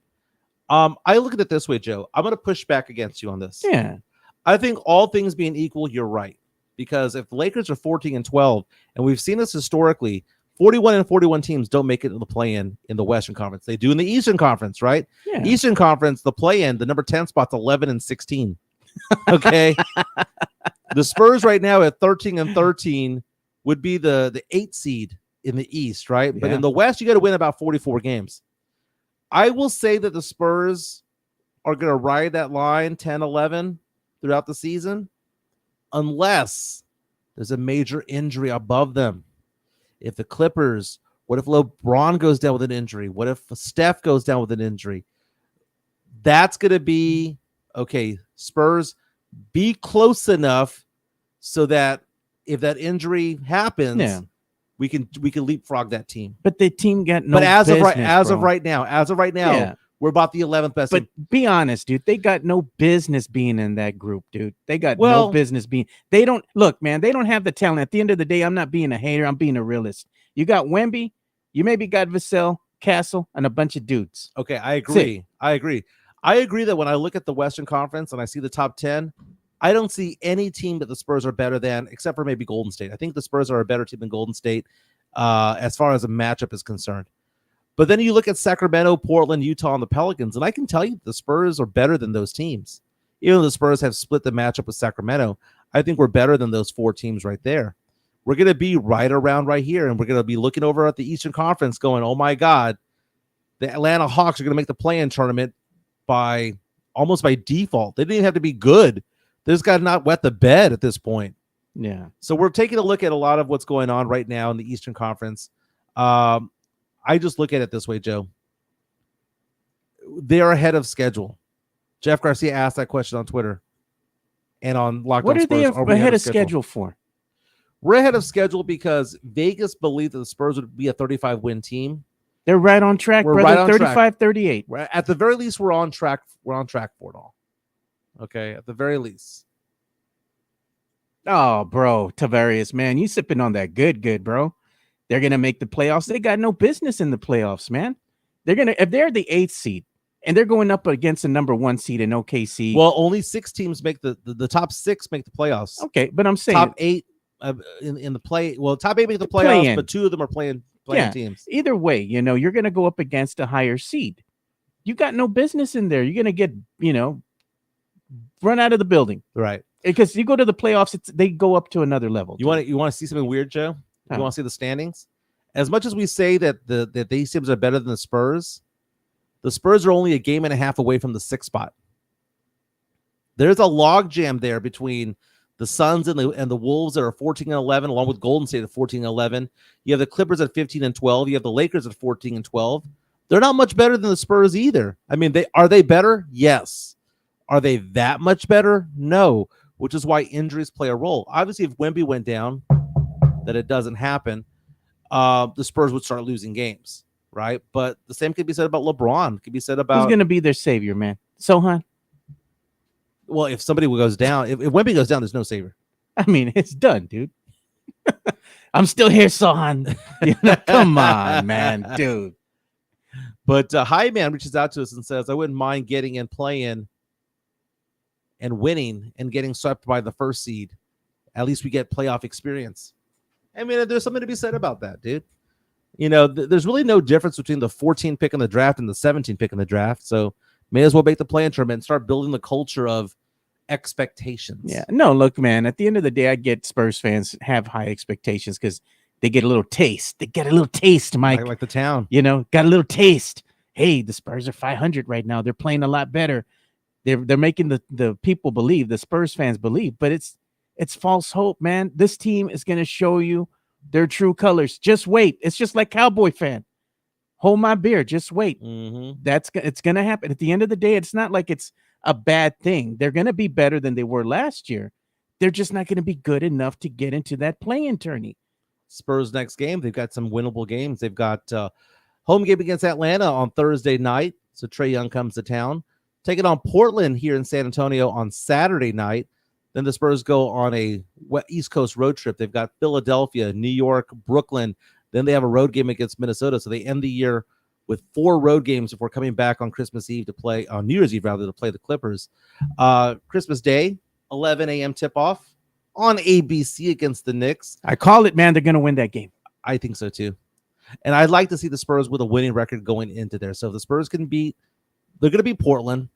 I look at it this way, Joe. I'm going to push back against you on this. Yeah. I think all things being equal, you're right. Because if the Lakers are 14-12, and we've seen this historically, 41 teams don't make it in the play-in in the Western Conference. They do in the Eastern Conference, right? Yeah. Eastern Conference, the play-in, the number 10 spot's 11-16. Okay. The Spurs right now at 13-13 would be the 8th seed in the East, right? Yeah. But in the West, you got to win about 44 games. I will say that the Spurs are going to ride that line 10-11 throughout the season, unless there's a major injury above them. If the Clippers, what if LeBron goes down with an injury? What if Steph goes down with an injury? That's going to be, okay, Spurs, be close enough so that if that injury happens, we can leapfrog that team. But the team got no But as business, of right now, we're about the 11th best. But be honest, dude, they got no business being in that group, dude. They got no business being. They don't look, man. They don't have the talent. At the end of the day, I'm not being a hater. I'm being a realist. You got Wemby, you maybe got Vassell, Castle, and a bunch of dudes. Okay, I agree. I agree that when I look at the Western Conference and I see the top 10, I don't see any team that the Spurs are better than, except for maybe Golden State. I think the Spurs are a better team than Golden State as far as a matchup is concerned. But then you look at Sacramento, Portland, Utah, and the Pelicans, and I can tell you the Spurs are better than those teams. Even though the Spurs have split the matchup with Sacramento, I think we're better than those four teams right there. We're going to be right around right here, and we're going to be looking over at the Eastern Conference going, oh, my God, the Atlanta Hawks are going to make the play-in tournament almost by default. They didn't even have to be good. They just got to not wet the bed at this point. Yeah. So we're taking a look at a lot of what's going on right now in the Eastern Conference. I just look at it this way, Joe. They are ahead of schedule. Jeff Garcia asked that question on Twitter and on Locked What On are they Spurs. ahead of schedule for? We're ahead of schedule because Vegas believed that the Spurs would be a 35-win team. They're right on track, We're brother. right on track. 35-38. At the very least, we're on track. We're on track for it all. Okay, at the very least. Oh, bro, Tavares, man, you sipping on that good, bro. They're gonna make the playoffs. They got no business in the playoffs, man. They're gonna if they're the 8th seed and they're going up against the number 1 seed in OKC. Well, only 6 teams make the top 6 make the playoffs. Okay, but I'm saying top 8 in the play. Well, top 8 make the playoffs, play-in. but 2 of them are playing teams. Either way, you're gonna go up against a higher seed. You got no business in there. You're gonna get run out of the building, right? Because you go to the playoffs, they go up to another level. You want to see something weird, Joe? You want to see the standings? As much as we say that that these teams are better than the Spurs are only a game and a half away from the 6th spot. There's a log jam there between the Suns and the Wolves that are 14-11, along with Golden State at 14-11. You have the Clippers at 15-12. You have the Lakers at 14-12. They're not much better than the Spurs either. I mean, are they better? Yes. Are they that much better? No. Which is why injuries play a role. Obviously, if Wemby went down, that it doesn't happen, the Spurs would start losing games, right? But the same could be said about LeBron. It could be said about who's going to be their savior, man. Sohan. Well, if somebody goes down, if Wemby goes down, there's no savior. I mean, it's done, dude. I'm still here, Sohan. Come on, man, dude. But High Man reaches out to us and says, I wouldn't mind getting in play-in and winning and getting swept by the 1st seed. At least we get playoff experience. I mean, there's something to be said about that, dude. There's really no difference between the 14 pick in the draft and the 17 pick in the draft. So may as well make the play-in tournament and start building the culture of expectations. Yeah. No, look, man, at the end of the day, I get Spurs fans have high expectations because they get a little taste. They get a little taste, Mike. Like the town. Got a little taste. Hey, the Spurs are 500 right now. They're playing a lot better. They're making the people believe, the Spurs fans believe, but it's false hope, man. This team is going to show you their true colors. Just wait. It's just like Cowboy fan. Hold my beer. Just wait. Mm-hmm. It's going to happen. At the end of the day, it's not like it's a bad thing. They're going to be better than they were last year. They're just not going to be good enough to get into that play-in tourney. Spurs next game, they've got some winnable games. They've got home game against Atlanta on Thursday night. So Trae Young comes to town. Taking on Portland here in San Antonio on Saturday night. Then the Spurs go on a East Coast road trip. They've got Philadelphia, New York, Brooklyn. Then they have a road game against Minnesota. So they end the year with 4 road games before coming back on Christmas Eve to play, on New Year's Eve rather, to play the Clippers. Christmas Day, 11 a.m. tip-off on ABC against the Knicks. I call it, man. They're going to win that game. I think so too. And I'd like to see the Spurs with a winning record going into there. So if the Spurs can they're going to beat Portland,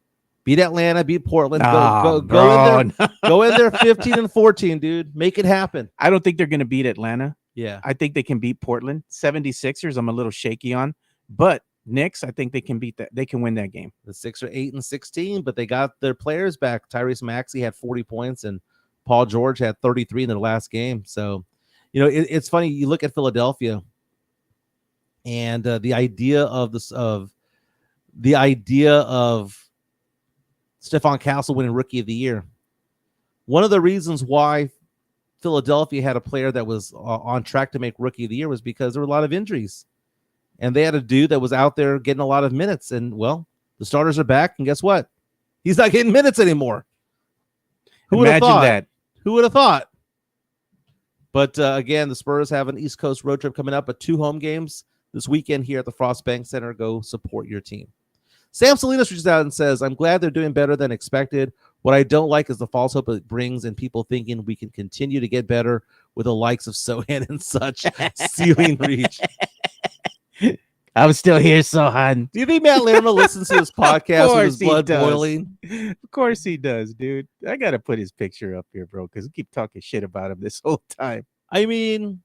beat Atlanta, beat Portland. Go in there 15-14, dude. Make it happen. I don't think they're going to beat Atlanta. Yeah. I think they can beat Portland. 76ers, I'm a little shaky on. But Knicks, I think they can beat that. They can win that game. The Sixers are 8-16, but they got their players back. Tyrese Maxey had 40 points, and Paul George had 33 in their last game. So, it's funny. You look at Philadelphia, and the idea of Stephon Castle winning Rookie of the Year. One of the reasons why Philadelphia had a player that was on track to make Rookie of the Year was because there were a lot of injuries. And they had a dude that was out there getting a lot of minutes. And, well, the starters are back. And guess what? He's not getting minutes anymore. Who would have thought? That. Who would have thought? But, again, the Spurs have an East Coast road trip coming up, but 2 home games this weekend here at the Frost Bank Center. Go support your team. Sam Salinas reaches out and says, I'm glad they're doing better than expected. What I don't like is the false hope it brings and people thinking we can continue to get better with the likes of Sohan and such. Ceiling reach. I'm still here, Sohan. Do you think Matt Lerma listens to this podcast with his blood boiling? Of course he does, dude. I got to put his picture up here, bro, because we keep talking shit about him this whole time. I mean,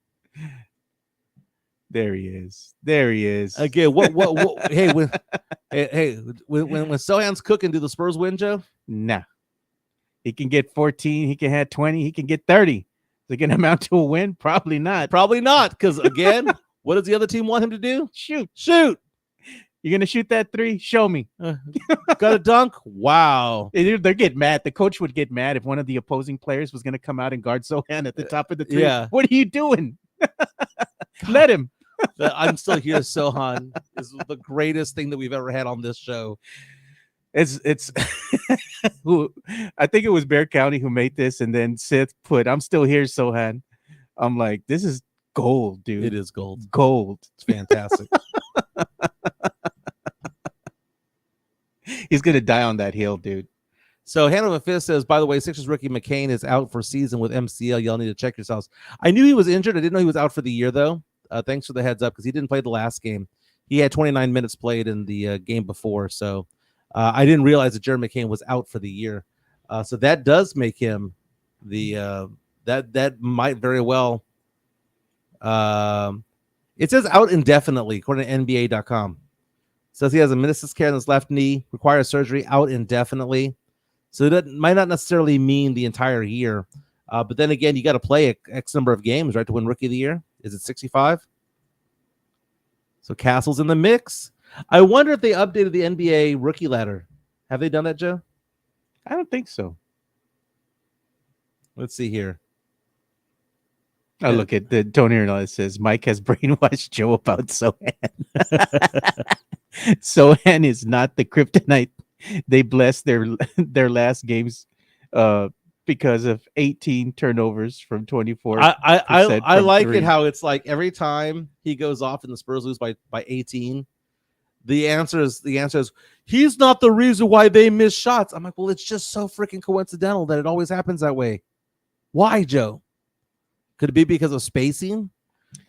there he is. There he is. Again, what hey, when Sohan's cooking, do the Spurs win, Joe? Nah. He can get 14, he can have 20, he can get 30. Is it going to amount to a win? Probably not. Probably not, because, again, What does the other team want him to do? Shoot. You're going to shoot that three? Show me. Got a dunk? Wow. They're getting mad. The coach would get mad if one of the opposing players was going to come out and guard Sohan at the top of the three. Yeah. What are you doing? Let him. I'm still here, Sohan. This is the greatest thing that we've ever had on this show. It's I think it was Bear County who made this, and then Sith put, "I'm still here, Sohan." I'm like, this is gold, dude. It is gold. It's fantastic. He's gonna die on that hill, dude. So Hanover Fist says, by the way, Sixers rookie McCain is out for season with MCL. Y'all need to check yourselves. I knew he was injured. I didn't know he was out for the year, though. Thanks for the heads up, because he didn't play the last game. He had 29 minutes played in the game before, so I didn't realize that Jared McCain was out for the year. So that does make him the that might very well. It says out indefinitely, according to NBA.com. Says he has a meniscus tear in his left knee, requires surgery, out indefinitely. So that might not necessarily mean the entire year. But then again, you got to play X number of games, right, to win Rookie of the Year. Is it 65? So Castle's in the mix. I wonder if they updated the NBA rookie ladder. Have they done that, Joe? I don't think so. Let's see here. Oh, look at the Tony Hernandez says Mike has brainwashed Joe about Sohan. Sohan is not the kryptonite. They blessed their last games because of 18 turnovers from 24. I like it how it's like every time he goes off and the Spurs lose by 18, the answer is he's not the reason why they miss shots. I'm like, well, it's just so freaking coincidental that it always happens that way. Why, Joe? Could it be because of spacing?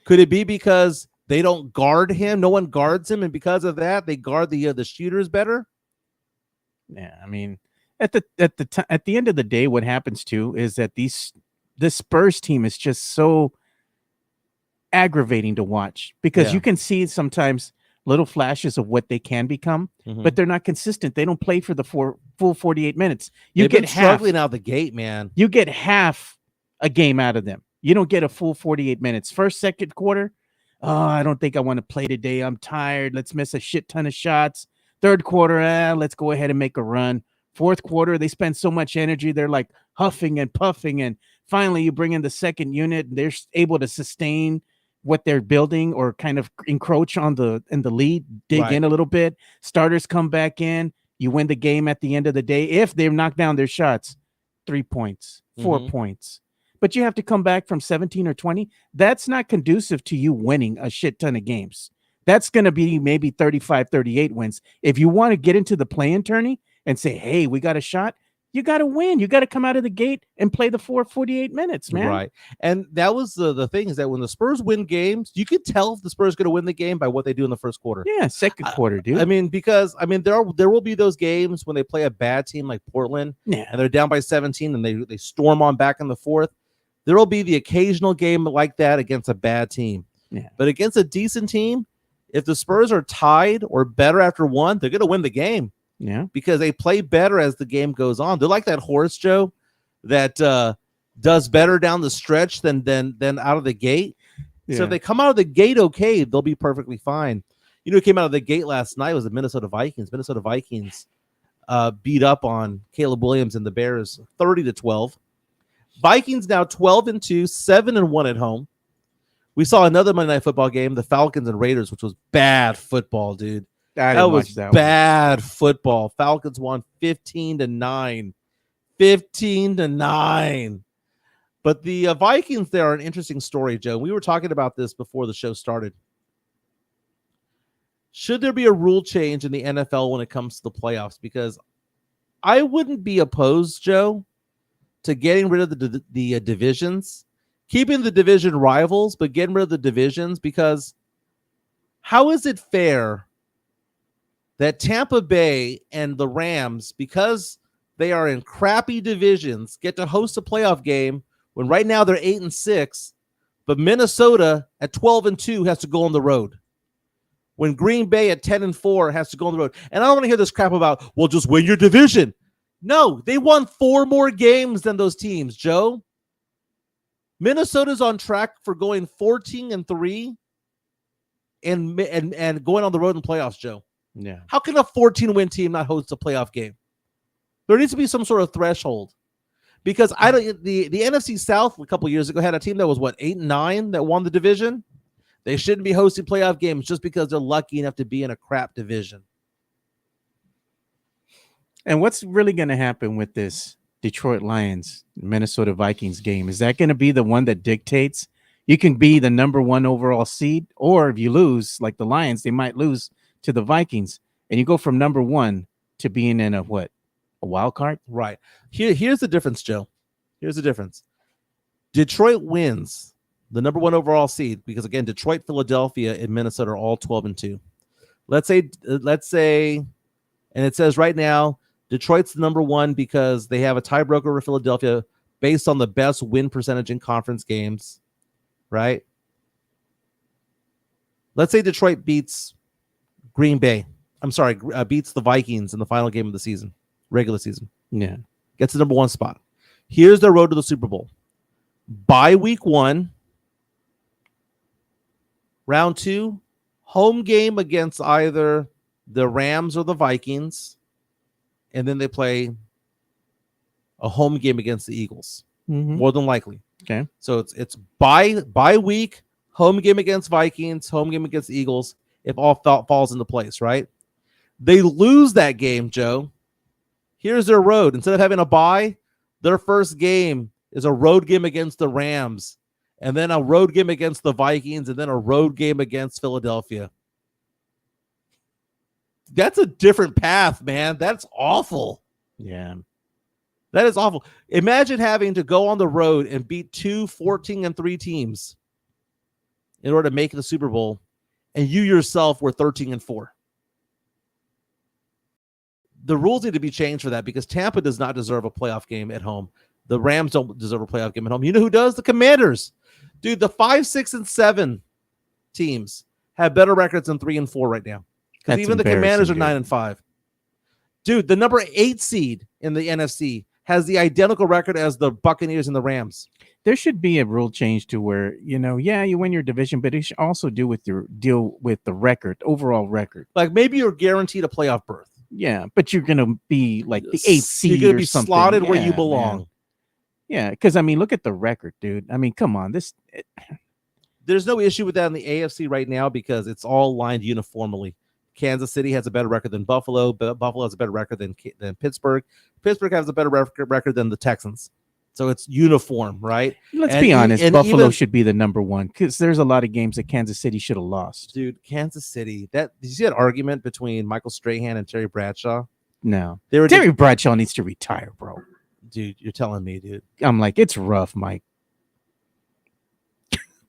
Could it be because they don't guard him? No one guards him, and because of that, they guard the shooters better? Yeah, I mean, at the end of the day, what happens too is that the Spurs team is just so aggravating to watch, because you can see sometimes little flashes of what they can become, but they're not consistent. They don't play for the full 48 minutes. They've been struggling out the gate, man. You get half a game out of them. You don't get a full 48 minutes. First, second quarter, oh, I don't think I want to play today. I'm tired. Let's miss a shit ton of shots. Third quarter, let's go ahead and make a run. Fourth quarter, they spend so much energy. They're like huffing and puffing. And finally, you bring in the second unit, and they're able to sustain what they're building or kind of encroach on the lead, dig in a little bit. Starters come back in. You win the game at the end of the day. If they've knocked down their shots, 3 points, 4 points. But you have to come back from 17 or 20. That's not conducive to you winning a shit ton of games. That's going to be maybe 35, 38 wins. If you want to get into the play-in tourney and say, hey, we got a shot, you got to win. You got to come out of the gate and play the 48 minutes, man. Right. And that was the thing, is that when the Spurs win games, you could tell if the Spurs going to win the game by what they do in the first quarter. Yeah, second quarter, dude. I mean, because there will be those games when they play a bad team like Portland, and they're down by 17 and they storm on back in the fourth. There will be the occasional game like that against a bad team. Yeah. But against a decent team, if the Spurs are tied or better after one, they're going to win the game. Yeah. Because they play better as the game goes on. They're like that horse, Joe, that does better down the stretch than out of the gate. Yeah. So if they come out of the gate okay, they'll be perfectly fine. You know who came out of the gate last night was the Minnesota Vikings. Minnesota Vikings beat up on Caleb Williams and the Bears 30-12. Vikings now 12-2, 7-1 at home. We saw another Monday Night Football game, the Falcons and Raiders, which was bad football, dude. That was bad football. Falcons won 15-9. 15-9. But the Vikings, they are an interesting story, Joe. We were talking about this before the show started. Should there be a rule change in the NFL when it comes to the playoffs? Because I wouldn't be opposed, Joe, to getting rid of the divisions, keeping the division rivals, but getting rid of the divisions, because how is it fair that Tampa Bay and the Rams, because they are in crappy divisions, get to host a playoff game when right now they're 8-6, but Minnesota at 12-2 has to go on the road? When Green Bay at 10-4 has to go on the road. And I don't want to hear this crap about, well, just win your division. No, they won 4 more games than those teams, Joe. Minnesota's on track for going 14-3. and going on the road in playoffs, Joe. Yeah. How can a 14-win team not host a playoff game? There needs to be some sort of threshold. Because I don't. The NFC South a couple years ago had a team that was 8-9 that won the division. They shouldn't be hosting playoff games just because they're lucky enough to be in a crap division. And what's really going to happen with this Detroit Lions Minnesota Vikings game? Is that going to be the one that dictates? You can be the number 1 overall seed, or if you lose, like the Lions, they might lose to the Vikings, and you go from number 1 to being in a wild card? Right. Here's the difference, Joe. Here's the difference. Detroit wins the number 1 overall seed because, again, Detroit, Philadelphia, and Minnesota are all 12-2. Let's say, and it says right now, Detroit's the number 1 because they have a tiebreaker over Philadelphia based on the best win percentage in conference games, right? Let's say Detroit beats Green Bay. Beats the Vikings in the final game of the season. Regular season. Yeah. Gets the number 1 spot. Here's their road to the Super Bowl. By week 1, round 2, home game against either the Rams or the Vikings, and then they play a home game against the Eagles. More than likely. Okay. So it's by week, home game against Vikings, home game against the Eagles, if all falls into place, right? They lose that game, Joe. Here's their road. Instead of having a bye, their first game is a road game against the Rams, and then a road game against the Vikings, and then a road game against Philadelphia. That's a different path, man. That's awful. Yeah. That is awful. Imagine having to go on the road and beat 2 14-3 teams in order to make the Super Bowl, and you yourself were 13-4. The rules need to be changed for that because Tampa does not deserve a playoff game at home. The Rams don't deserve a playoff game at home. You know who does? The Commanders. Dude, the 5, 6, and 7 teams have better records than 3 and 4 right now. Because even the Commanders are 9 and 5. Dude, the number 8 seed in the NFC has the identical record as the Buccaneers and the Rams. There should be a rule change to where, you win your division, but it should also deal with the record, overall record. Like maybe you're guaranteed a playoff berth. Yeah, but you're gonna be like the 8th seed. You're gonna be something. slotted where you belong. Man. Yeah, because look at the record, dude. Come on, There's no issue with that in the AFC right now because it's all lined uniformly. Kansas City has a better record than Buffalo. Buffalo has a better record than Pittsburgh. Pittsburgh has a better record than the Texans. So it's uniform, right? Let's be honest. Buffalo should be the number 1 because there's a lot of games that Kansas City should have lost. Dude, Kansas City. Did you see that argument between Michael Strahan and Terry Bradshaw? No. Terry Bradshaw needs to retire, bro. Dude, you're telling me, dude. I'm like, it's rough, Mike.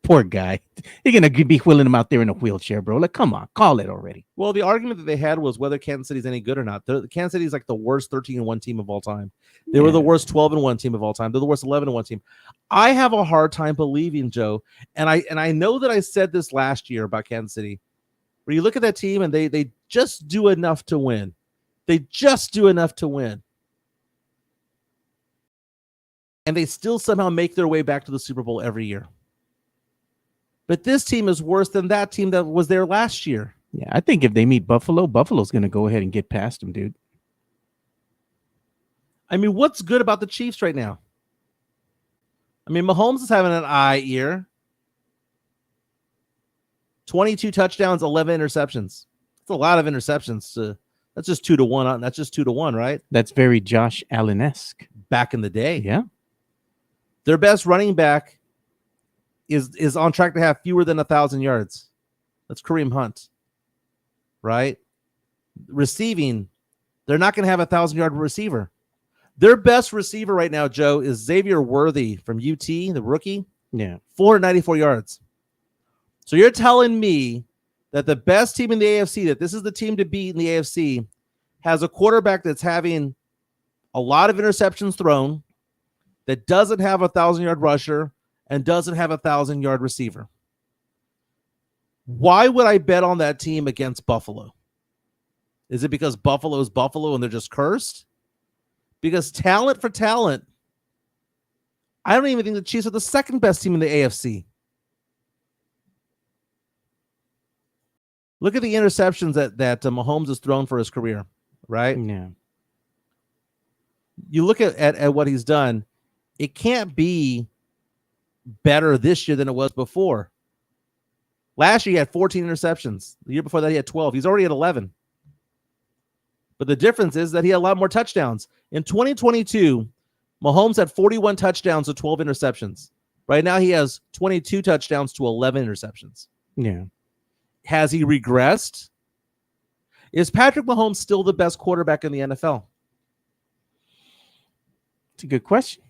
Poor guy. You're going to be wheeling him out there in a wheelchair, bro. Like, come on, call it already. Well, the argument that they had was whether Kansas City's any good or not. Kansas City is like the worst 13-1 team of all time. They were the worst 12-1 team of all time. They're the worst 11-1 team. I have a hard time believing, Joe, and I know that I said this last year about Kansas City, where you look at that team and they just do enough to win. They just do enough to win. And they still somehow make their way back to the Super Bowl every year. But this team is worse than that team that was there last year. Yeah, I think if they meet Buffalo, Buffalo's going to go ahead and get past them, dude. What's good about the Chiefs right now? Mahomes is having an eye year. 22 touchdowns, 11 interceptions. That's a lot of interceptions. That's just 2-1. That's just 2-1, right? That's very Josh Allen-esque. Back in the day. Yeah. Their best running back is on track to have fewer than 1,000 yards. That's Kareem Hunt, right? Receiving, they're not going to have a 1,000-yard receiver. Their best receiver right now, Joe, is Xavier Worthy from UT, the rookie. Yeah. 494 yards. So you're telling me that the best team in the AFC, that this is the team to beat in the AFC, has a quarterback that's having a lot of interceptions thrown, that doesn't have a 1,000-yard rusher, and doesn't have a 1,000-yard receiver. Why would I bet on that team against Buffalo? Is it because Buffalo is Buffalo and they're just cursed? Because talent for talent, I don't even think the Chiefs are the second best team in the AFC. Look at the interceptions that Mahomes has thrown for his career, right? Yeah. You look at what he's done. It can't be better this year than it was before. Last year, he had 14 interceptions. The year before that, he had 12. He's already at 11. But the difference is that he had a lot more touchdowns. In 2022, Mahomes had 41 touchdowns to 12 interceptions. Right now, he has 22 touchdowns to 11 interceptions. Yeah. Has he regressed? Is Patrick Mahomes still the best quarterback in the NFL? It's a good question.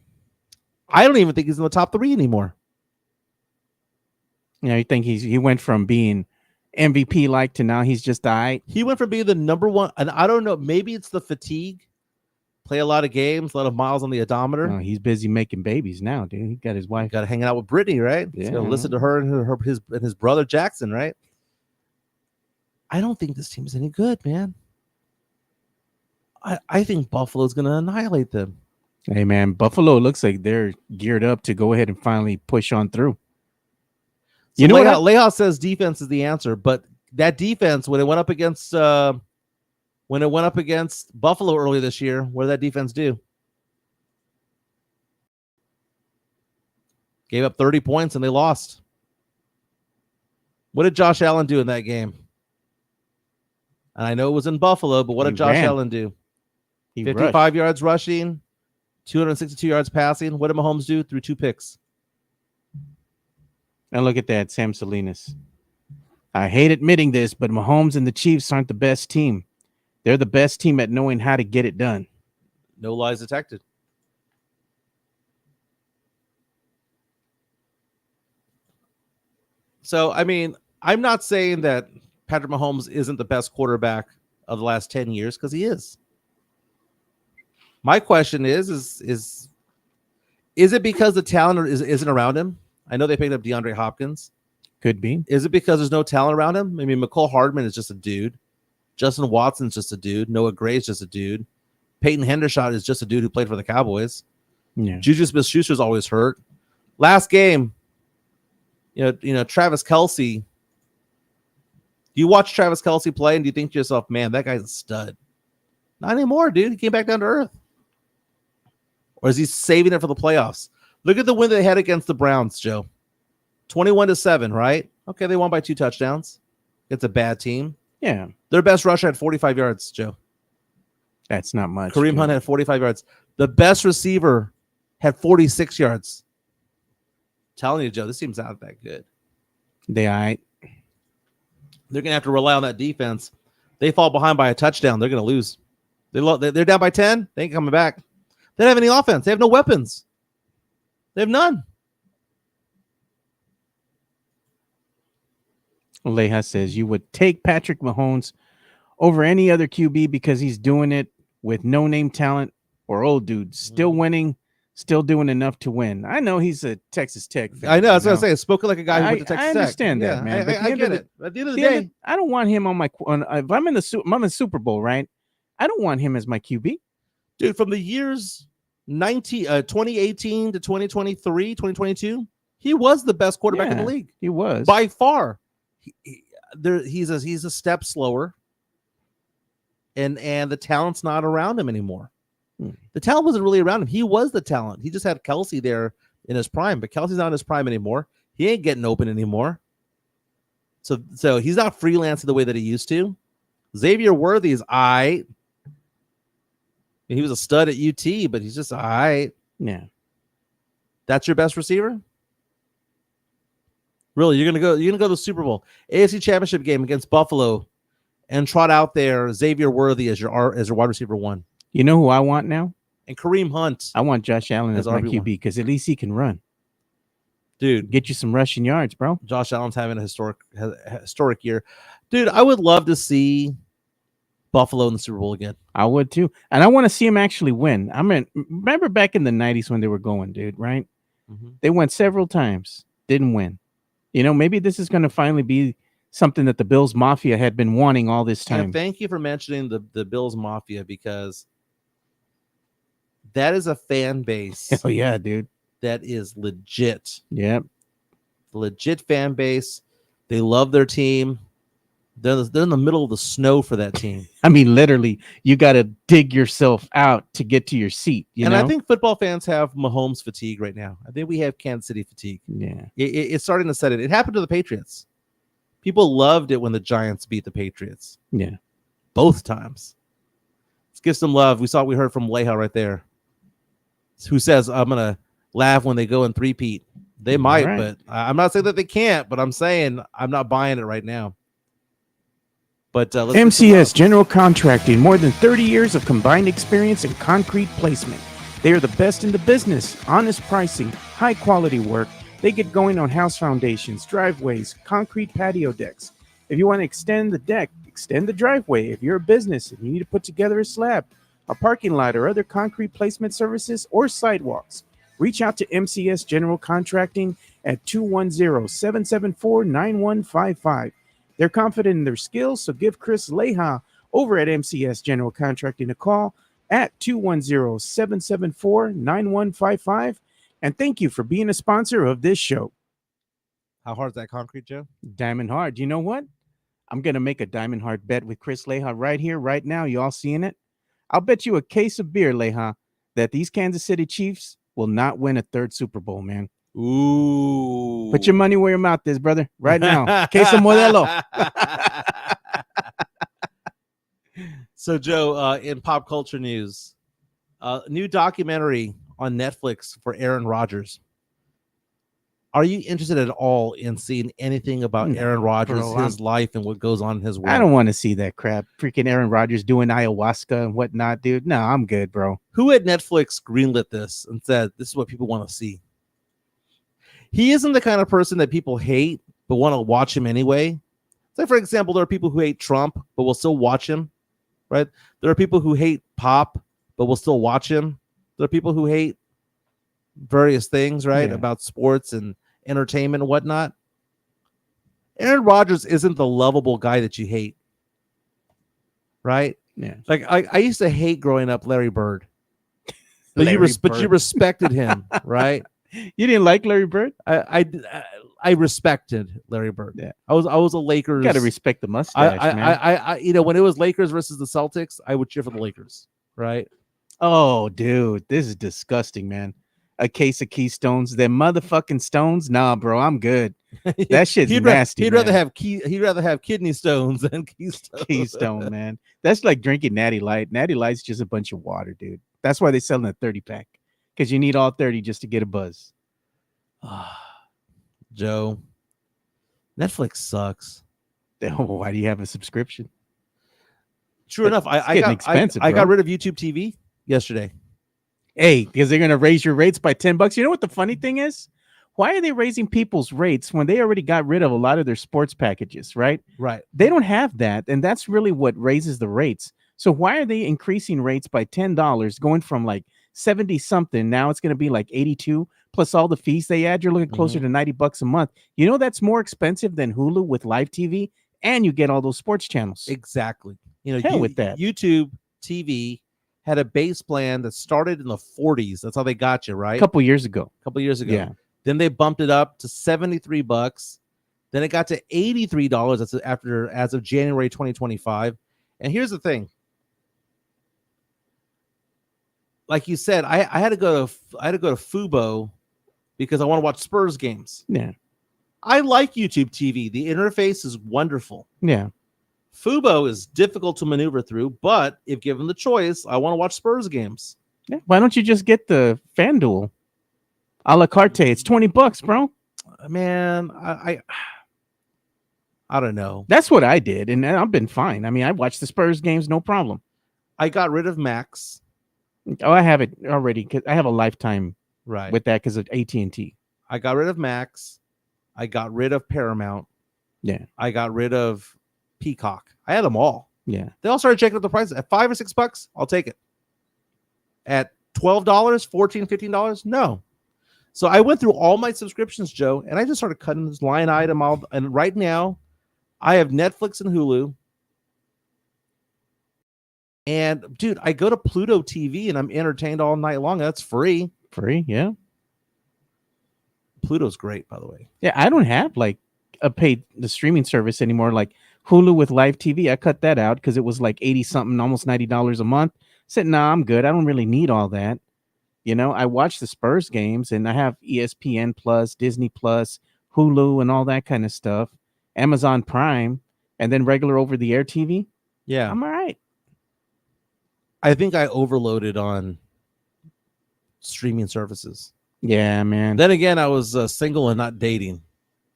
I don't even think he's in the top 3 anymore. You know, you think he went from being MVP like to now he's just all right? He went from being the number one, and I don't know, maybe it's the fatigue. Play a lot of games, a lot of miles on the odometer. Oh, he's busy making babies now, dude. He got his wife. Got to hang out with Brittany, right? Yeah. He's got to listen to her and his brother Jackson, right? I don't think this team is any good, man. I think Buffalo's going to annihilate them. Hey, man, Buffalo looks like they're geared up to go ahead and finally push on through. So You know what? Leha says defense is the answer, but that defense, when it went up against Buffalo earlier this year, what did that defense do? Gave up 30 points and they lost. What did Josh Allen do in that game? And I know it was in Buffalo, but what did Josh Allen do? He 55 rushed. yards rushing, 262 yards passing. What did Mahomes do? Threw 2 picks. And look at that, Sam Salinas. I hate admitting this, but Mahomes and the Chiefs aren't the best team. They're the best team at knowing how to get it done. No lies detected. So, I mean, I'm not saying that Patrick Mahomes isn't the best quarterback of the last 10 years, because he is. My question is it because the talent isn't around him? I know they picked up DeAndre Hopkins. Could be. Is it because there's no talent around him? I mean, McCole Hardman is just a dude. Justin Watson's just a dude. Noah Gray's just a dude. Peyton Hendershot is just a dude who played for the Cowboys. Yeah. Juju Smith-Schuster's always hurt. Last game, you know, Travis Kelce. Do you watch Travis Kelce play and do you think to yourself, man, that guy's a stud? Not anymore, dude. He came back down to earth. Or is he saving it for the playoffs? Look at the win they had against the Browns, Joe. 21-7, right? Okay, they won by 2 touchdowns. It's a bad team. Yeah. Their best rusher had 45 yards, Joe. That's not much. Kareem Hunt had 45 yards. The best receiver had 46 yards. I'm telling you, Joe, this team's not that good. They all right. They're going to have to rely on that defense. They fall behind by a touchdown, they're going to lose. They're down by 10. They ain't coming back. They don't have any offense. They have no weapons. They have none. Leha says you would take Patrick Mahomes over any other QB because he's doing it with no-name talent or old dudes. Still winning, still doing enough to win. I know he's a Texas Tech fan. I know. That's what I'm saying. Spoken like a guy who went to Texas Tech. I understand that, man. But I get it. At the end of the day, I don't want him on my. If I'm in the Super Bowl, right? I don't want him as my QB. Dude, from the years 2018 to 2023, 2022, he was the best quarterback in the league. He was by far. He's a step slower, and the talent's not around him anymore. The talent wasn't really around him. He was the talent. He just had Kelce there in his prime, but Kelce's not in his prime anymore. He ain't getting open anymore. So he's not freelancing the way that he used to. Xavier Worthy is all right. He was a stud at UT, but he's just all right. Yeah. That's your best receiver? Really, you're gonna go to the Super Bowl, AFC Championship game against Buffalo, and trot out there Xavier Worthy as your wide receiver 1. You know who I want now? And Kareem Hunt. I want Josh Allen as my RB1. QB because at least he can run. Dude, get you some rushing yards, bro. Josh Allen's having a historic year. Dude, I would love to see Buffalo in the Super Bowl again. I would too. And I want to see him actually win. I mean, remember back in the 90s when they were going, dude, right? Mm-hmm. They went several times, didn't win. You know, maybe this is going to finally be something that the Bills Mafia had been wanting all this time. And thank you for mentioning the Bills Mafia, because that is a fan base. Oh, yeah, dude. That is legit. Yep. Legit fan base. They love their team. They're in the middle of the snow for that team. I mean, literally, you got to dig yourself out to get to your seat. You know? I think football fans have Mahomes fatigue right now. I think we have Kansas City fatigue. Yeah. It's starting to set it. It happened to the Patriots. People loved it when the Giants beat the Patriots. Yeah. Both times. Let's give some love. We heard from Leha right there, who says, I'm going to laugh when they go and three-peat. They might, right. But I'm not saying that they can't, but I'm saying I'm not buying it right now. But MCS General Contracting, more than 30 years of combined experience in concrete placement. They are the best in the business, honest pricing, high quality work. They get going on house foundations, driveways, concrete patio decks. If you want to extend the deck, extend the driveway. If you're a business and you need to put together a slab, a parking lot, or other concrete placement services or sidewalks, reach out to MCS General Contracting at 210-774-9155. They're confident in their skills, so give Chris Leha over at MCS General Contracting a call at 210-774-9155. And thank you for being a sponsor of this show. How hard is that concrete, Joe? Diamond hard. You know what? I'm going to make a diamond hard bet with Chris Leha right here, right now. You all seeing it? I'll bet you a case of beer, Leha, that these Kansas City Chiefs will not win a third Super Bowl, man. Ooh. Put your money where your mouth is, brother. Right now. Queso Modelo. So, Joe, in pop culture news, new documentary on Netflix for Aaron Rodgers. Are you interested at all in seeing anything about Aaron Rodgers, his life, and what goes on in his world? I don't want to see that crap. Freaking Aaron Rodgers doing ayahuasca and whatnot, dude. No, I'm good, bro. Who at Netflix greenlit this and said, this is what people want to see? He isn't the kind of person that people hate but want to watch him anyway. So, for example, there are people who hate Trump but will still watch him, right? There are people who hate pop but will still watch him. There are people who hate various things, right, about sports and entertainment and whatnot. Aaron Rodgers isn't the lovable guy that you hate, right? Yeah. Like I used to hate growing up Larry Bird, but you respected him, right? You didn't like Larry Bird? I respected Larry Bird. Yeah. I was a Lakers. You got to respect the mustache, man. I when it was Lakers versus the Celtics, I would cheer for the Lakers, right? Oh, dude, this is disgusting, man. A case of Keystones, them motherfucking stones. Nah, bro, I'm good. That shit's nasty. He'd rather have kidney stones than Keystone. Keystone, man. That's like drinking Natty Light. Natty Light's just a bunch of water, dude. That's why they sell in a 30-pack, because you need all 30 just to get a buzz. Joe, Netflix sucks. Why do you have a subscription? True enough, I got rid of YouTube TV yesterday. Hey, because they're going to raise your rates by $10. You know what the funny thing is? Why are they raising people's rates when they already got rid of a lot of their sports packages, right? Right. They don't have that, and that's really what raises the rates. So why are they increasing rates by $10, going from like 70 something? Now it's going to be like 82 plus all the fees they add. You're looking closer to $90 a month. You know that's more expensive than Hulu with live TV, and you get all those sports channels. Exactly. You know, hell with that. YouTube TV had a base plan that started in the 40s. That's how they got you, right? A couple years ago. Yeah. Then they bumped it up to $73. Then it got to $83 as of January 2025. And here's the thing. Like you said, I had to go to Fubo because I want to watch Spurs games. Yeah. I like YouTube TV. The interface is wonderful. Yeah. Fubo is difficult to maneuver through, but if given the choice, I want to watch Spurs games. Yeah. Why don't you just get the FanDuel a la carte? It's $20, bro. Man, I don't know. That's what I did, and I've been fine. I mean, I watched the Spurs games, no problem. I got rid of Max. Oh, I have it already because I have a lifetime with that because of AT&T. I got rid of Max. I got rid of Paramount. Yeah. I got rid of Peacock. I had them all. Yeah. They all started checking up the prices at $5 or $6. I'll take it. At $12, $14, $15, no. So I went through all my subscriptions, Joe, and I just started cutting this line item out. And right now, I have Netflix and Hulu. And dude, I go to Pluto TV and I'm entertained all night long. That's free. Free, yeah. Pluto's great, by the way. Yeah, I don't have like the streaming service anymore. Like Hulu with live TV, I cut that out because it was like 80 something, almost $90 a month. Said, nah, I'm good. I don't really need all that. I watch the Spurs games and I have ESPN Plus, Disney Plus, Hulu, and all that kind of stuff, Amazon Prime, and then regular over the air TV. Yeah. I'm all right. I think I overloaded on streaming services. Yeah, man. Then again, I was single and not dating.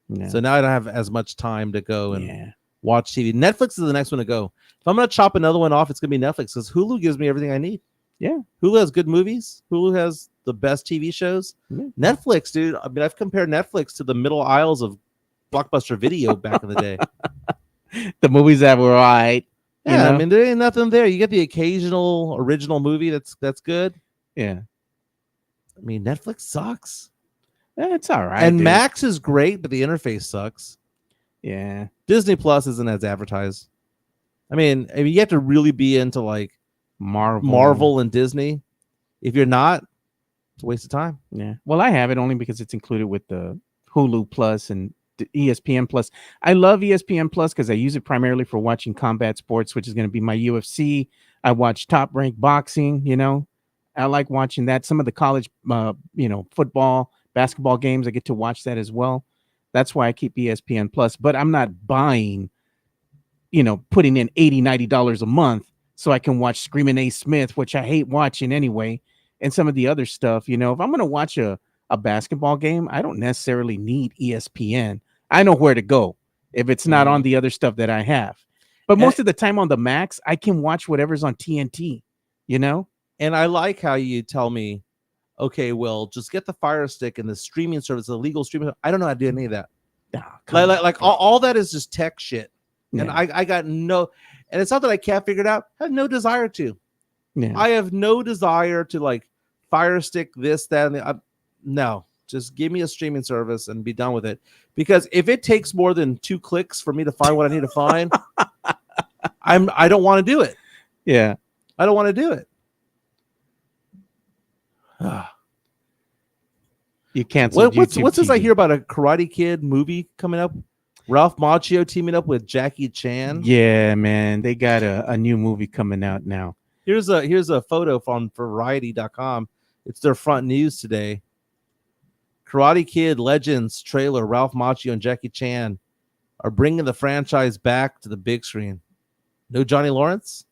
Yeah. So now I don't have as much time to go and watch TV. Netflix is the next one to go. If I'm going to chop another one off, it's going to be Netflix because Hulu gives me everything I need. Yeah. Hulu has good movies. Hulu has the best TV shows. Yeah. Netflix, dude. I mean, I've compared Netflix to the middle aisles of Blockbuster Video back in the day. The movies that were all right. Yeah, I mean, there ain't nothing there. You get the occasional original movie that's good. Yeah. I mean, Netflix sucks. It's all right. And dude. Max is great, but the interface sucks. Yeah. Disney Plus isn't as advertised. I mean, you have to really be into like Marvel and Disney. If you're not, it's a waste of time. Yeah. Well, I have it only because it's included with the Hulu Plus and ESPN Plus. I love ESPN Plus because I use it primarily for watching combat sports, which is going to be my UFC. I watch Top Rank Boxing. I like watching that. Some of the college, football, basketball games, I get to watch that as well. That's why I keep ESPN Plus. But I'm not buying, putting in $80, $90 a month so I can watch Screaming A. Smith, which I hate watching anyway, and some of the other stuff. If I'm going to watch a basketball game, I don't necessarily need ESPN. I know where to go if it's not on the other stuff that I have. But most of the time on the Max, I can watch whatever's on TNT, And I like how you tell me, okay, well, just get the Fire Stick and the streaming service, the legal streaming. I don't know how to do any of that. All that is just tech shit. Yeah. And I got no, and it's not that I can't figure it out. I have no desire to. Yeah. I have no desire to like Fire Stick this, that, and the. No, just give me a streaming service and be done with it. Because if it takes more than 2 clicks for me to find what I need to find, I don't want to do it. Yeah, I don't want to do it. You canceled what's this I hear about a Karate Kid movie coming up? Ralph Macchio teaming up with Jackie Chan. Yeah, man, they got a new movie coming out now. Here's a photo from Variety.com. It's their front news today. Karate Kid Legends trailer. Ralph Macchio and Jackie Chan are bringing the franchise back to the big screen. No Johnny Lawrence?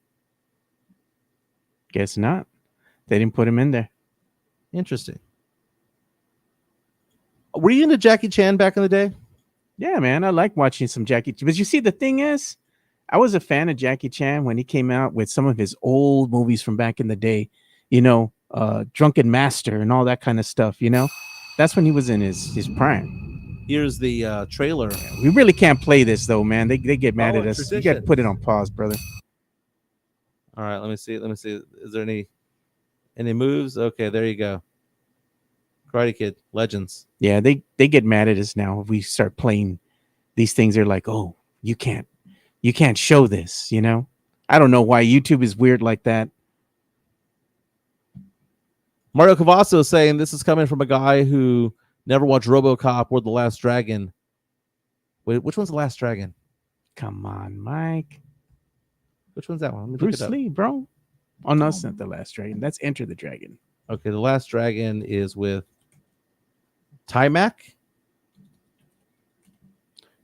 Guess not. They didn't put him in there. Interesting. Were you into Jackie Chan back in the day? Yeah, man. I like watching some Jackie Chan. But you see, the thing is, I was a fan of Jackie Chan when he came out with some of his old movies from back in the day. Drunken Master and all that kind of stuff, That's when he was in his prime. Here's the trailer. We really can't play this, though, man. They get mad at us. Tradition. You got to put it on pause, brother. All right, let me see. Is there any moves? Okay, there you go. Karate Kid Legends. Yeah, they get mad at us now if we start playing these things. They're like, "Oh, you can't show this." I don't know why YouTube is weird like that. Mario Cavasso is saying this is coming from a guy who never watched RoboCop or The Last Dragon. Wait, which one's The Last Dragon? Come on, Mike. Which one's that one? Bruce Lee, bro. Oh, no, it's not The Last Dragon. That's Enter the Dragon. Okay, The Last Dragon is with Timac.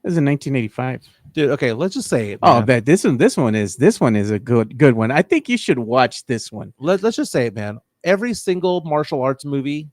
This is in 1985. Dude, okay, let's just say it. Man. Oh, but this one is a good one. I think you should watch this one. Let's just say it, man. Every single martial arts movie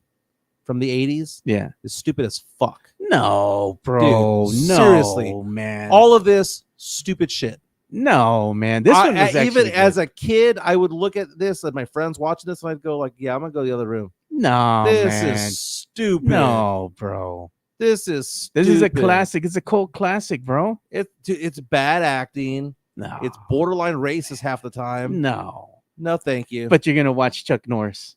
from the 80s is stupid as fuck. No, bro. Dude, no, seriously, man. All of this stupid shit. No, man. This one was even as a kid, I would look at this and my friends watching this and I'd go like, yeah, I'm going to go to the other room. No, this man. Is stupid. No, bro. This is stupid. This is a classic. It's a cult classic, bro. It's bad acting. No. It's borderline racist half the time. No, thank you. But you're going to watch Chuck Norris.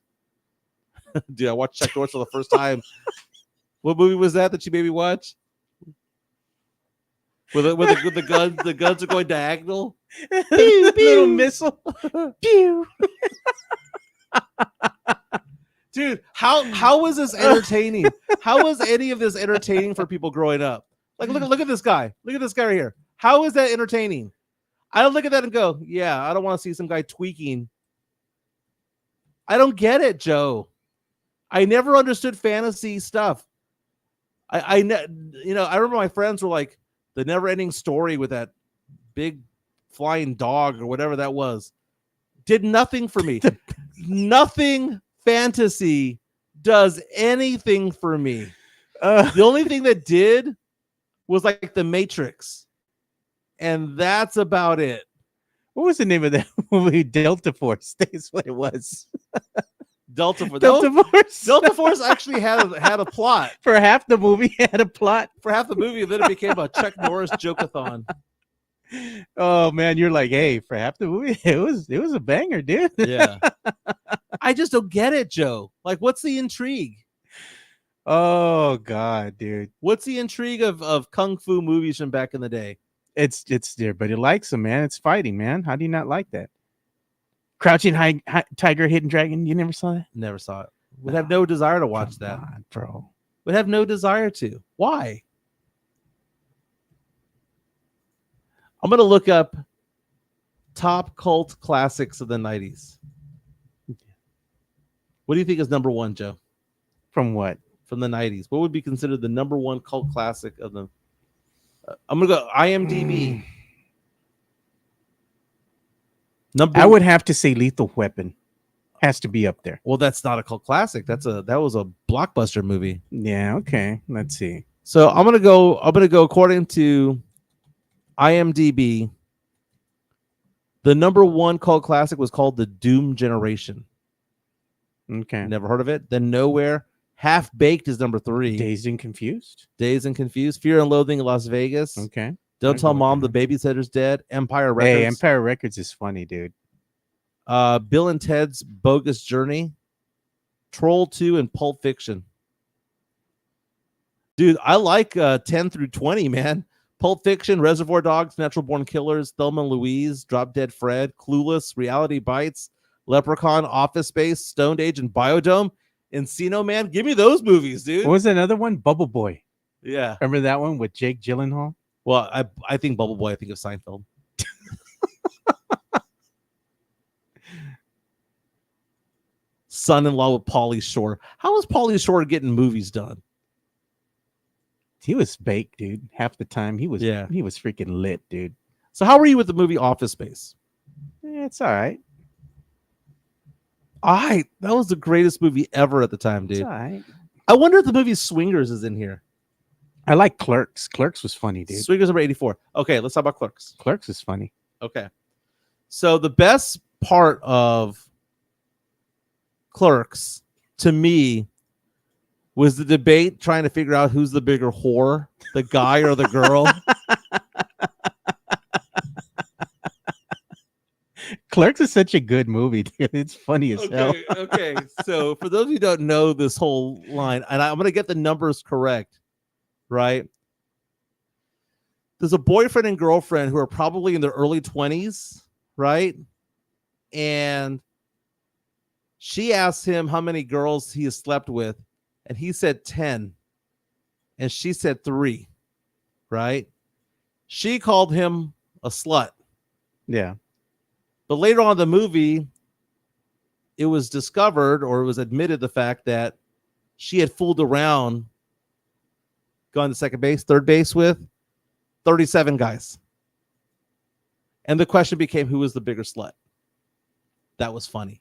Dude, I watched Chuck Norris for the first time. What movie was that you made me watch? With the guns, the guns are going diagonal. Pew, pew. Little missile. Pew. Dude, how was this entertaining? How was any of this entertaining for people growing up? Like, look at this guy. Look at this guy right here. How is that entertaining? I don't look at that and go, yeah, I don't want to see some guy tweaking. I don't get it, Joe. I never understood fantasy stuff. I remember my friends were like, the never-ending story with that big flying dog or whatever that was did nothing for me. Nothing fantasy does anything for me. The only thing that did was like the Matrix, and that's about it. What was the name of that movie? Delta Force. That's what it was. Delta Force. Force. Delta Force actually had a plot. For half the movie, it had a plot. For half the movie, then it became a Chuck Norris joke-a-thon. Oh man, you're like, hey, for half the movie, it was a banger, dude. Yeah. I just don't get it, Joe. Like, what's the intrigue? Oh god, dude. What's the intrigue of kung fu movies from back in the day? It's there, but he likes them, man. It's fighting, man. How do you not like that? Crouching Tiger, Hidden Dragon. You never saw that? Never saw it. Would have no desire to watch that. On, bro. Would have no desire to. Why? I'm going to look up top cult classics of the 90s. What do you think is number one, Joe? From what? From the 90s. What would be considered the number one cult classic of the... I'm going to go IMDb. I would have to say Lethal Weapon. Has to be up there. Well, that's not a cult classic. That was a blockbuster movie. Yeah, okay. Let's see. So I'm gonna go according to IMDb. The number one cult classic was called The Doom Generation. Okay. Never heard of it. Then Nowhere. Half Baked is number 3. Dazed and Confused. Dazed and Confused. Fear and Loathing in Las Vegas. Okay. Don't Tell Mom the Babysitter's Dead. Empire Records. Hey, Empire Records is funny, dude. Bill and Ted's Bogus Journey. Troll 2 and Pulp Fiction. Dude, I like 10 through 20, man. Pulp Fiction, Reservoir Dogs, Natural Born Killers, Thelma and Louise, Drop Dead Fred, Clueless, Reality Bites, Leprechaun, Office Space, Stoned Age, and Biodome. Encino Man. Give me those movies, dude. What was another one? Bubble Boy. Yeah. Remember that one with Jake Gyllenhaal? Well, I think Bubble Boy. I think of Seinfeld. Son-in-Law with Pauly Shore. How was Pauly Shore getting movies done? He was baked, dude. Half the time he was freaking lit, dude. So how were you with the movie Office Space? It's all right. That was the greatest movie ever at the time, dude. It's all right. I wonder if the movie Swingers is in here. I like Clerks. Clerks was funny, dude. Swingers number 84. Okay, let's talk about Clerks. Clerks is funny. Okay. So the best part of Clerks to me was the debate trying to figure out who's the bigger whore, the guy or the girl. Clerks is such a good movie, dude. It's funny as hell. Okay. So for those of you who don't know this whole line, and I'm going to get the numbers correct, right? There's a boyfriend and girlfriend who are probably in their early 20s, right? And she asked him how many girls he has slept with, and he said 10, and she said 3, right? She called him a slut. Yeah. But later on in the movie, it was discovered, or it was admitted, the fact that she had fooled around, gone to second base, third base with 37 guys. And the question became, who was the bigger slut? That was funny.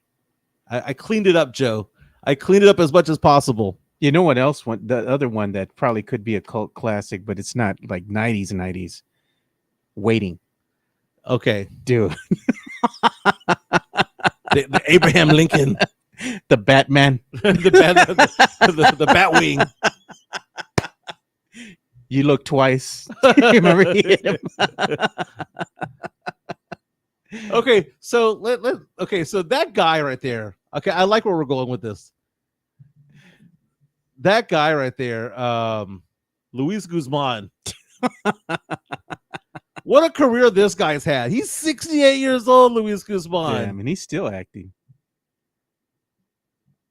I cleaned it up, Joe. I cleaned it up as much as possible. You know what else? The other one that probably could be a cult classic, but it's not like 90s. Waiting. Okay. Dude. the Abraham Lincoln. The Batman. the Batwing. You look twice. Remember he hit him? Okay, so so that guy right there. Okay, I like where we're going with this. That guy right there, Luis Guzman. What a career this guy's had. He's 68 years old, Luis Guzman. Yeah, I mean, he's still acting.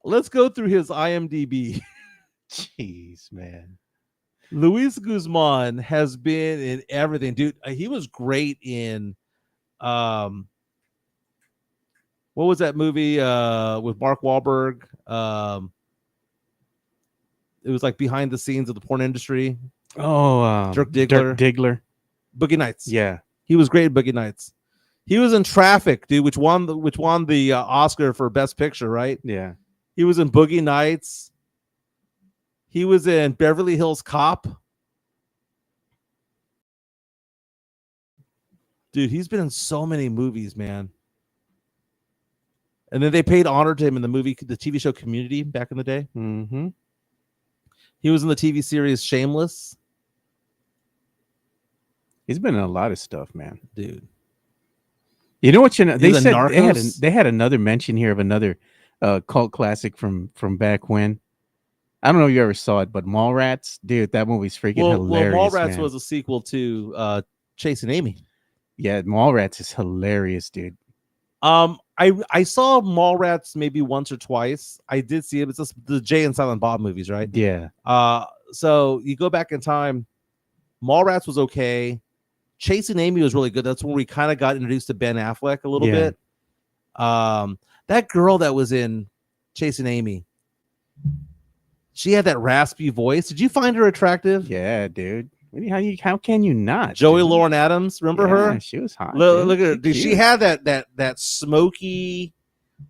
Let's go through his IMDb. Jeez, man. Luis Guzman has been in everything, dude. He was great in what was that movie with Mark Wahlberg? It was like behind the scenes of the porn industry. Oh, Dirk Diggler. Boogie Nights. Yeah. He was great at Boogie Nights. He was in Traffic, dude, which won the Oscar for Best Picture, right? Yeah. He was in Boogie Nights. He was in Beverly Hills Cop. Dude, he's been in so many movies, man. And then they paid honor to him in the TV show Community back in the day. Mm-hmm. He was in the TV series Shameless. He's been in a lot of stuff, man. Dude. You know what? They said Narcos? they had another mention here of another cult classic from back when. I don't know if you ever saw it, but Mallrats, dude, that movie's freaking hilarious. Well, Mallrats man. was a sequel to Chasing Amy. Yeah, Mallrats is hilarious, dude. I saw Mallrats maybe once or twice. I did see it. It's just the Jay and Silent Bob movies, right? Yeah. So you go back in time. Mallrats was okay. Chasing Amy was really good. That's when we kind of got introduced to Ben Affleck a little bit. That girl that was in Chasing Amy, she had that raspy voice. Did you find her attractive? Yeah, dude. How can you not? Joey dude? Lauren Adams, remember her? She was hot. Look at her. Dude, she had that smoky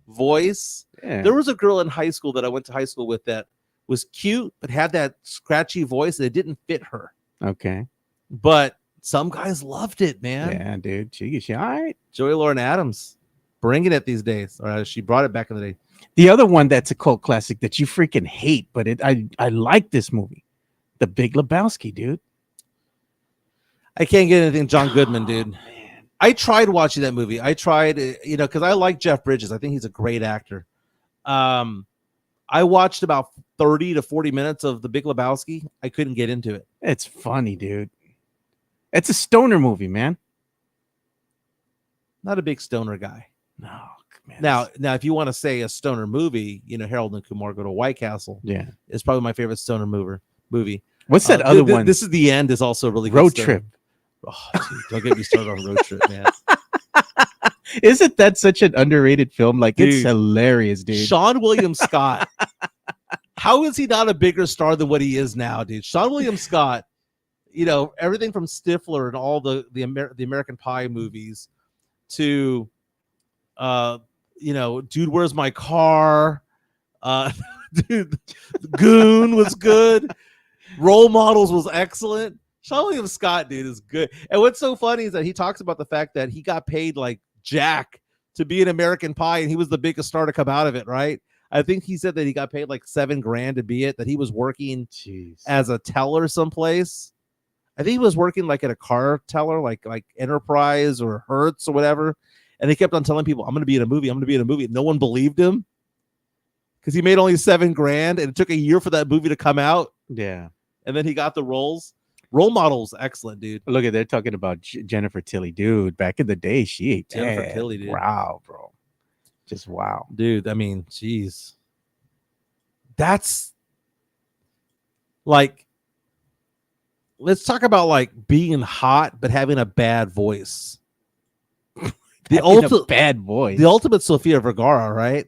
voice. Yeah. There was a girl in high school that I went to high school with that was cute, but had that scratchy voice that didn't fit her. Okay. But some guys loved it, man. Yeah, dude. She all right. Joey Lauren Adams bringing it these days. Or she brought it back in the day. The other one that's a cult classic that you freaking hate, but I like this movie. The Big Lebowski, dude. I can't get anything John Goodman, dude. Man. I tried watching that movie. I tried, because I like Jeff Bridges. I think he's a great actor. I watched about 30 to 40 minutes of The Big Lebowski. I couldn't get into it. It's funny, dude. It's a stoner movie, man. Not a big stoner guy. No, man. Now, if you want to say a stoner movie, Harold and Kumar Go to White Castle. Yeah, it's probably my favorite stoner movie. What's that other one? This is the End is also really good. Road Trip. Oh, geez, don't get me started on Road Trip, man. Isn't that such an underrated film? Like, dude, it's hilarious, dude. Sean William Scott. How is he not a bigger star than what he is now, dude? Sean William Scott, everything from Stifler and all the American Pie movies to, Dude, Where's My Car? Dude, Goon was good. Role Models was excellent. Sean William Scott, dude, is good. And what's so funny is that he talks about the fact that he got paid like jack to be an American Pie, and he was the biggest star to come out of it, right? I think he said that he got paid like $7,000 to be it, that he was working as a teller someplace. I think he was working like at a car teller, like Enterprise or Hertz or whatever. And he kept on telling people, I'm going to be in a movie. I'm going to be in a movie. No one believed him because he made only $7,000 and it took a year for that movie to come out. Yeah. And then he got the roles. Role Models, excellent, dude. Look at, they're talking about Jennifer Tilly, dude. Back in the day, she ate Jennifer Tilly, dude. Wow, bro. Just wow. Dude, I mean, geez. That's like, let's talk about like being hot but having a bad voice. A bad voice. The ultimate Sofia Vergara, right?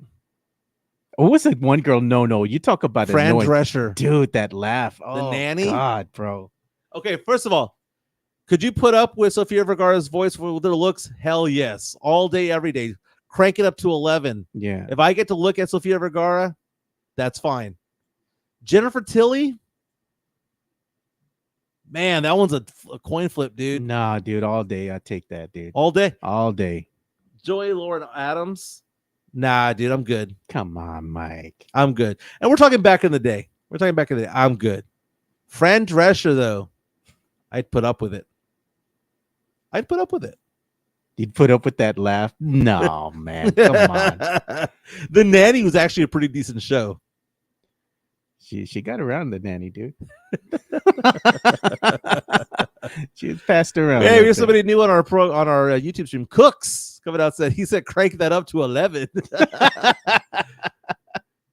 What was that one girl? No. You talk about Fran Drescher. Dude, that laugh. The nanny? God, bro. Okay, first of all, could you put up with Sofia Vergara's voice with her looks? Hell yes. All day, every day. Crank it up to 11. Yeah. If I get to look at Sofia Vergara, that's fine. Jennifer Tilly? Man, that one's a coin flip, dude. Nah, dude, all day. I take that, dude. All day? All day. Joey Lauren Adams? Nah, dude, I'm good. Come on, Mike. I'm good. And we're talking back in the day. I'm good. Fran Drescher, though, I'd put up with it. You'd put up with that laugh? No, man. Come on. The Nanny was actually a pretty decent show. She got around, the nanny, dude. She was passed around. Hey, we have somebody new on our YouTube stream. Cooks coming out said crank that up to 11.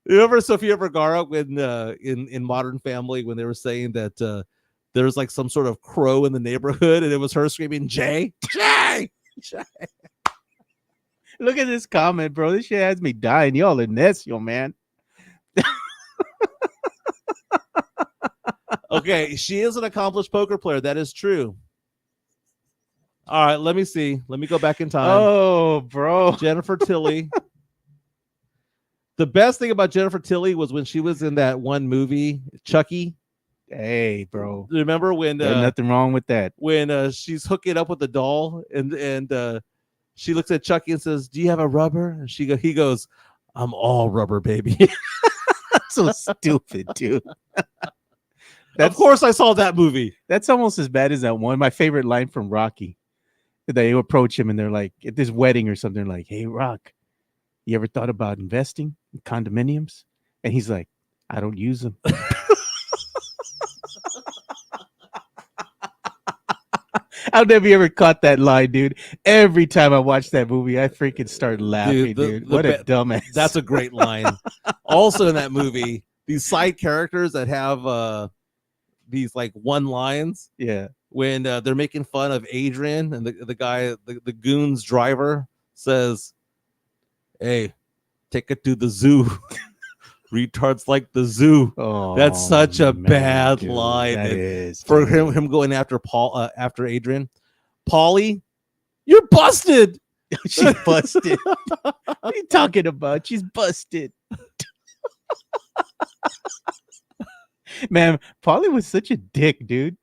Remember Sofia Vergara when in Modern Family when they were saying that there's like some sort of crow in the neighborhood, and it was her screaming, Jay, Jay, Jay. Look at this comment, bro. This shit has me dying. Y'all are nuts, yo, man. Okay, she is an accomplished poker player. That is true. All right, let me see. Let me go back in time. Oh, bro. Jennifer Tilly. The best thing about Jennifer Tilly was when she was in that one movie, Chucky. Hey, bro. Remember when There's nothing wrong with that. When she's hooking up with the doll and she looks at Chucky and says, "Do you have a rubber?" And he goes, "I'm all rubber, baby." That's so stupid, dude. Of course I saw that movie. That's almost as bad as that one. My favorite line from Rocky. They approach him and they're like, at this wedding or something, like, "Hey, Rock, you ever thought about investing in condominiums?" And he's like, "I don't use them." I'll never ever caught that line, dude. Every time I watch that movie, I freaking start laughing, dude. What a dumbass. That's a great line. Also in that movie, these side characters that have these like one lines. Yeah. When they're making fun of Adrian and the guy, the goon's driver says, "Hey, take it to the zoo." Retards like the zoo. Oh, that's such a bad dude, line. That is for him going after after Adrian. Paulie, you're busted. She's busted. What are you talking about? She's busted. Man, Paulie was such a dick, dude.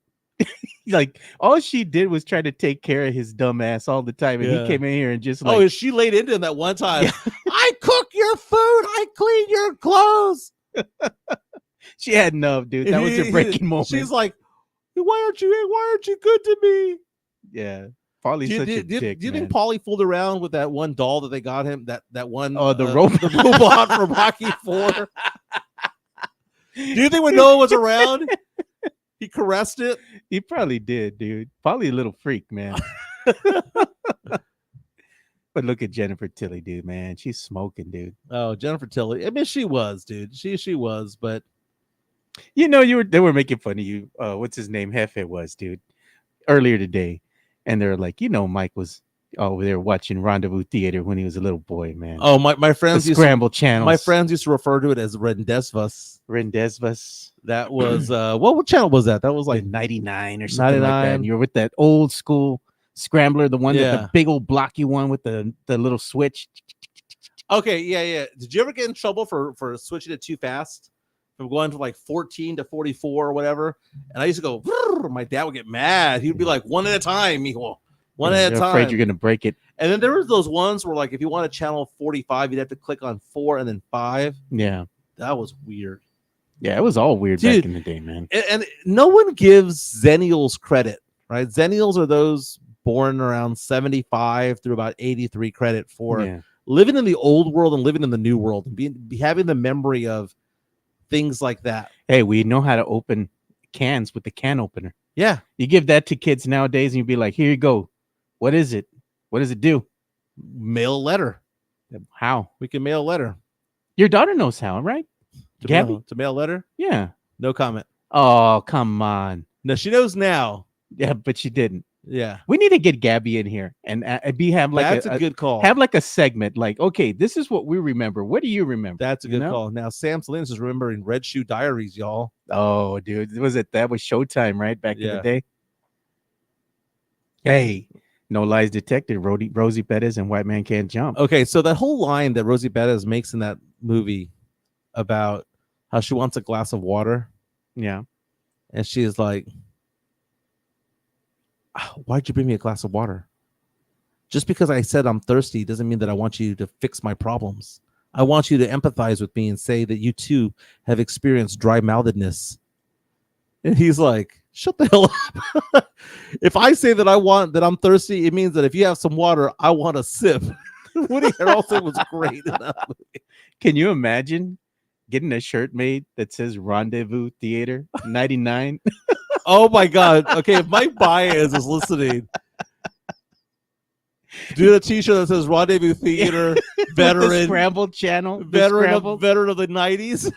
Like, all she did was try to take care of his dumb ass all the time, and he came in here and just like, oh, she laid into him that one time. Yeah. I cook your food, I clean your clothes. She had enough, dude. That was her breaking moment. She's like, why aren't you good to me? Yeah, Paulie's such a dick. Do you think Paulie fooled around with that one doll that they got him? That one, the robot from Rocky IV. Do you think when Noah was around, he caressed it? He probably did, dude. Probably a little freak, man. But look at Jennifer Tilly, dude, man. She's smoking, dude. Oh, Jennifer Tilly. I mean, she was, dude. She was, but you know, they were making fun of you. What's his name? Hefe was, dude, earlier today. And they're like, you know, Mike was over there watching Rendezvous Theater when he was a little boy, man. Oh, my friends the scramble channels. My friends used to refer to it as Rendezvous. That was what channel was that? That was like 99 or something like that. And you're with that old school scrambler, the one with the big old blocky one with the little switch. Okay, yeah. Did you ever get in trouble for switching it too fast? From going from like 14 to 44 or whatever? And I used to go, my dad would get mad. He would be like, one at a time, mijo. One at a time. Afraid you're gonna break it. And then there was those ones where, like, if you want a channel 45, you'd have to click on 4 and then 5. Yeah, that was weird. Yeah, it was all weird, dude, back in the day, man. And no one gives Zennials credit, right? Zennials are those born around 75 through about 83 credit for living in the old world and living in the new world and having the memory of things like that. Hey, we know how to open cans with the can opener. Yeah, you give that to kids nowadays, and you'd be like, "Here you go. What is it? What does it do?" Mail a letter. How? We can mail a letter. Your daughter knows how, right? Gabby? To mail a letter? Yeah. No comment. Oh, come on. No, she knows now. Yeah, but she didn't. Yeah. We need to get Gabby in here and have like that's a good call. Have like a segment like, okay, this is what we remember. What do you remember? That's a good call. Now, Sam Salinas is remembering Red Shoe Diaries, y'all. Oh, dude. That was Showtime, right? Back in the day. Hey, No Lies Detected, Rosie Perez and White Man Can't Jump. Okay, so that whole line that Rosie Perez makes in that movie about how she wants a glass of water. Yeah. And she is like, why'd you bring me a glass of water? Just because I said I'm thirsty doesn't mean that I want you to fix my problems. I want you to empathize with me and say that you too have experienced dry mouthedness. And he's like, shut the hell up. If I say that I'm thirsty, it means that if you have some water, I want a sip. Woody Harrelson was great in that movie. Can you imagine getting a shirt made that says Rendezvous Theater 99? Oh my God. Okay, if Mike Baez is listening, do a t-shirt that says Rendezvous Theater veteran Scramble channel, veteran of the 90s.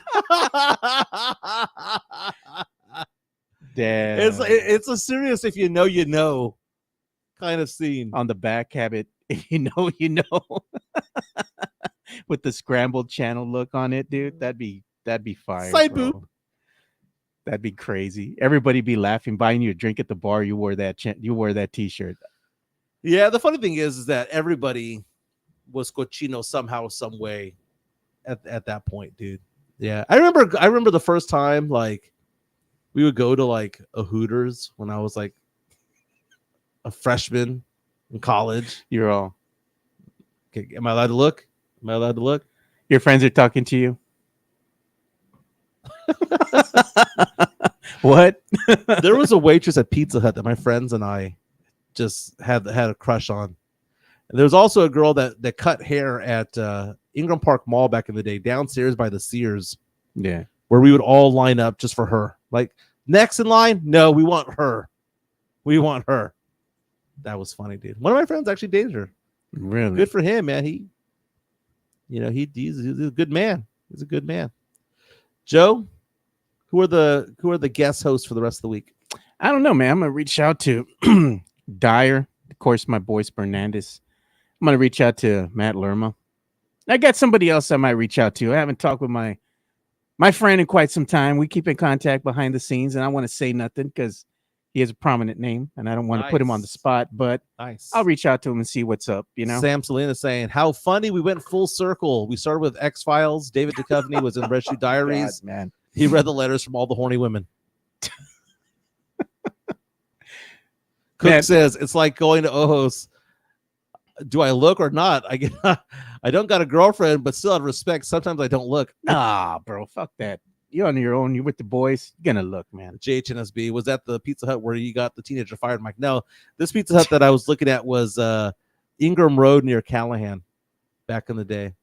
Damn. It's a serious if you know kind of scene. On the back, have it. You know. With the scrambled channel look on it, dude. That'd be fire. Side bro. boob. That'd be crazy. Everybody be laughing, buying you a drink at the bar. You wore that T-shirt. Yeah, the funny thing is that everybody was cochino somehow, some way at that point, dude. Yeah, I remember the first time like we would go to like a Hooters when I was like a freshman in college. You're all. Okay, am I allowed to look? Am I allowed to look? Your friends are talking to you. What? There was a waitress at Pizza Hut that my friends and I just had a crush on. And there was also a girl that cut hair at Ingram Park Mall back in the day, downstairs by the Sears. Yeah. Where we would all line up just for her. Like, next in line? No, we want her. We want her. That was funny, dude. One of my friends actually dated her. Really? Good for him, man. He's a good man. He's a good man. Joe, who are the guest hosts for the rest of the week? I don't know, man. I'm gonna reach out to Dyer, of course, my boy Fernandez. I'm gonna reach out to Matt Lerma. I got somebody else I might reach out to. I haven't talked with my friend in quite some time. We keep in contact behind the scenes, and I want to say nothing because he has a prominent name, and I don't want to put him on the spot. But nice. I'll reach out to him and see what's up. You know, Sam Salinas saying, "How funny! We went full circle. We started with X-Files. David Duchovny was in Red Shoe Diaries. God, man, he read the letters from all the horny women." Cook says it's like going to Ojos. Do I look or not? I don't got a girlfriend, but still out of respect, sometimes I don't look. Nah, bro, fuck that. You're on your own. You're with the boys. You're gonna look, man. JHNSB, was that the Pizza Hut where you got the teenager fired, Mike? No, this Pizza Hut that I was looking at was Ingram Road near Callahan back in the day.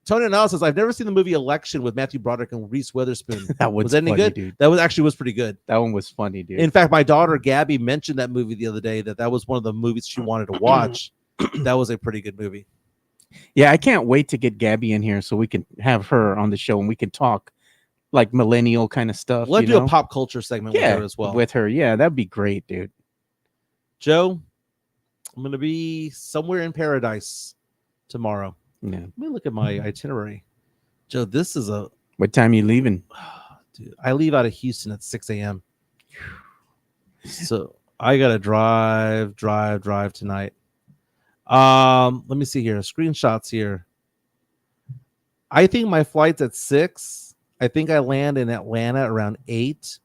Tony Anal says, I've never seen the movie Election with Matthew Broderick and Reese Witherspoon. Was that any good? Dude. That was pretty good. That one was funny, dude. In fact, my daughter Gabby mentioned that movie the other day, that was one of the movies she wanted to watch. That was a pretty good movie. Yeah, I can't wait to get Gabby in here so we can have her on the show and we can talk like millennial kind of stuff. Let's do a pop culture segment with her as well. With her, yeah, that'd be great, dude. Joe, I'm gonna be somewhere in paradise tomorrow. Yeah. Let me look at my itinerary. Joe, this is what time you leaving? Dude, I leave out of Houston at 6 a.m. So I gotta drive tonight. Let me see here. Screenshots here. I think my flight's at 6. I think I land in Atlanta around 8.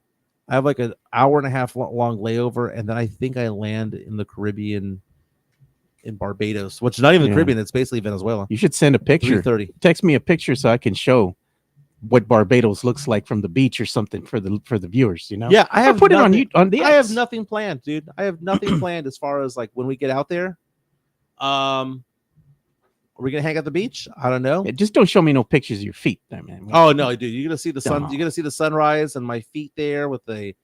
I have like an hour and a half long layover, and then I think I land in the Caribbean in Barbados, which is not even the Caribbean. It's basically Venezuela. You should send a picture. 3:30. Text me a picture so I can show what Barbados looks like from the beach or something for the viewers. You know? Yeah, I have put it on you on the. I have nothing planned, dude. I have nothing planned as far as like when we get out there. Are we gonna hang at the beach? I don't know. Yeah, just don't show me no pictures of your feet, there, man. Oh no, dude! You're gonna see the sun. You're gonna see the sunrise and my feet there with a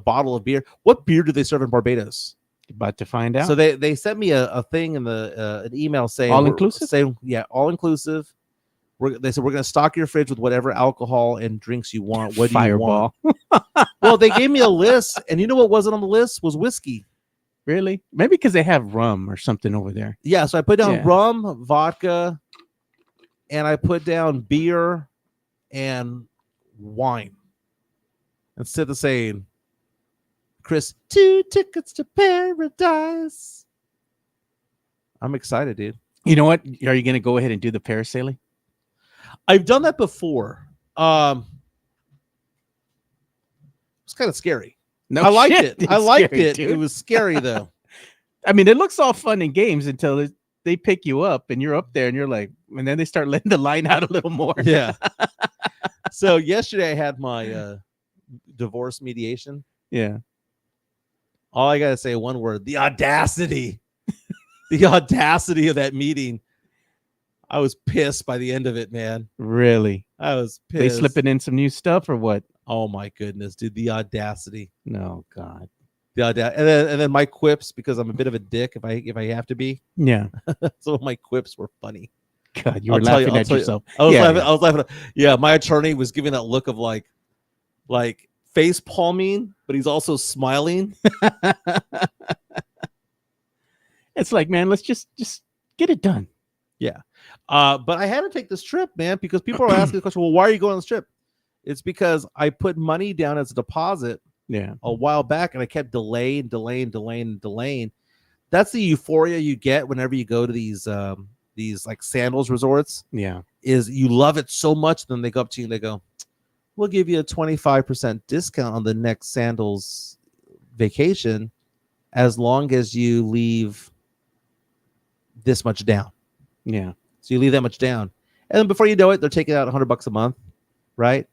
bottle of beer. What beer do they serve in Barbados? About to find out. So they sent me a thing in the an email saying all inclusive. Saying all inclusive. They said we're gonna stock your fridge with whatever alcohol and drinks you want. What Fireball. do you want? Well, they gave me a list, and you know what wasn't on the list was whiskey. Really? Maybe because they have rum or something over there. Yeah, so I put down rum, vodka, and I put down beer and wine. Instead of saying, Chris, 2 tickets to paradise. I'm excited, dude. You know what? Are you going to go ahead and do the parasailing? I've done that before. It's kind of scary. No, I liked it. It's I liked scary, it. dude. It was scary though. I mean, it looks all fun and games until they pick you up and you're up there and you're like, and then they start letting the line out a little more. Yeah. So yesterday I had my divorce mediation. Yeah. All I gotta say, one word: the audacity. The audacity of that meeting. I was pissed by the end of it, man. Really? I was pissed. They slipping in some new stuff or what? Oh my goodness, dude! The audacity. No, God. The audacity, and then my quips, because I'm a bit of a dick if I have to be. Yeah. Some of my quips were funny. God, you were laughing at yourself. I was laughing. Yeah, my attorney was giving that look of like face palming, but he's also smiling. It's like, man, let's just get it done. Yeah. But I had to take this trip, man, because people are asking the question, well, why are you going on this trip? It's because I put money down as a deposit a while back, and I kept delaying. That's the euphoria you get whenever you go to these like sandals resorts. Yeah. Is you love it so much, then they go up to you and they go, we'll give you a 25% discount on the next sandals vacation as long as you leave this much down. Yeah. So you leave that much down. And then before you know it, they're taking out $100 a month, right?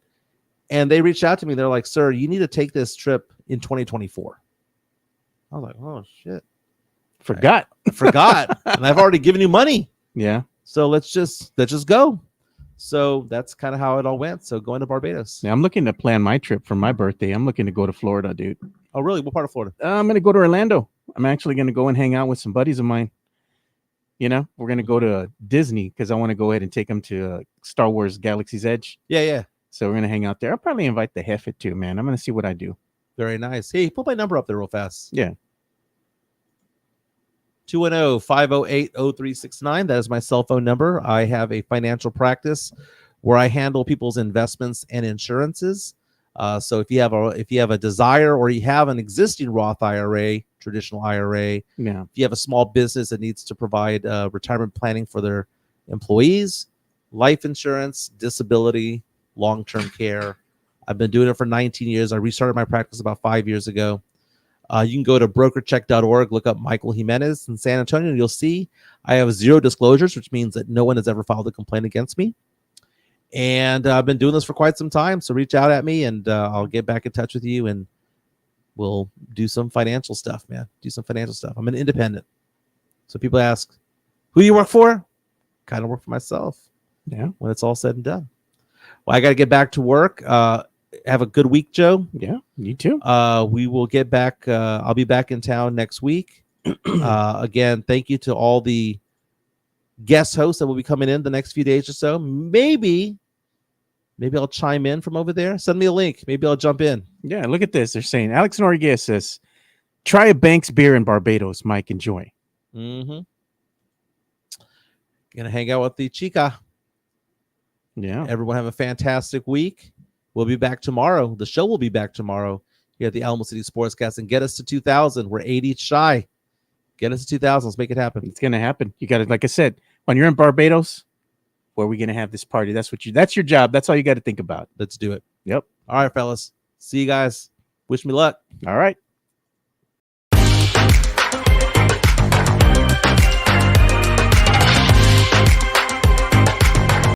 And they reached out to me. They're like, sir, you need to take this trip in 2024. I was like, oh, shit. Forgot. I forgot. And I've already given you money. Yeah. So let's just go. So that's kind of how it all went. So going to Barbados. Yeah, I'm looking to plan my trip for my birthday. I'm looking to go to Florida, dude. Oh, really? What part of Florida? I'm going to go to Orlando. I'm actually going to go and hang out with some buddies of mine. You know, we're going to go to Disney because I want to go ahead and take them to Star Wars Galaxy's Edge. Yeah. So we're going to hang out there. I'll probably invite the Heffit too, man. I'm going to see what I do. Very nice. Hey, put my number up there real fast. Yeah. 210-508-0369. That is my cell phone number. I have a financial practice where I handle people's investments and insurances. So if you have a desire or you have an existing Roth IRA, traditional IRA, if you have a small business that needs to provide retirement planning for their employees, life insurance, disability, long-term care. I've been doing it for 19 years. I restarted my practice about 5 years ago. You can go to brokercheck.org, look up Michael Jimenez in San Antonio, and you'll see I have 0 disclosures, which means that no one has ever filed a complaint against me. And I've been doing this for quite some time. So reach out at me and I'll get back in touch with you and we'll do some financial stuff, man. Do some financial stuff. I'm an independent. So people ask, who do you work for? Kind of work for myself. Yeah. When it's all said and done. Well, I got to get back to work. Have a good week, Joe. Yeah, you too. We will get back. I'll be back in town next week. Again, thank you to all the guest hosts that will be coming in the next few days or so. Maybe I'll chime in from over there. Send me a link. Maybe I'll jump in. Yeah, look at this. They're saying Alex Noriega says, try a Banks beer in Barbados, Mike. Enjoy. Gonna hang out with the chica. Yeah. Everyone have a fantastic week. We'll be back tomorrow. The show will be back tomorrow here at the Alamo City Sportscast, and get us to 2,000. We're 80 shy. Get us to 2,000. Let's make it happen. It's gonna happen. You got to, like I said, when you're in Barbados, where are we gonna have this party? That's your job. That's all you got to think about. Let's do it. Yep. All right, fellas. See you guys. Wish me luck. All right.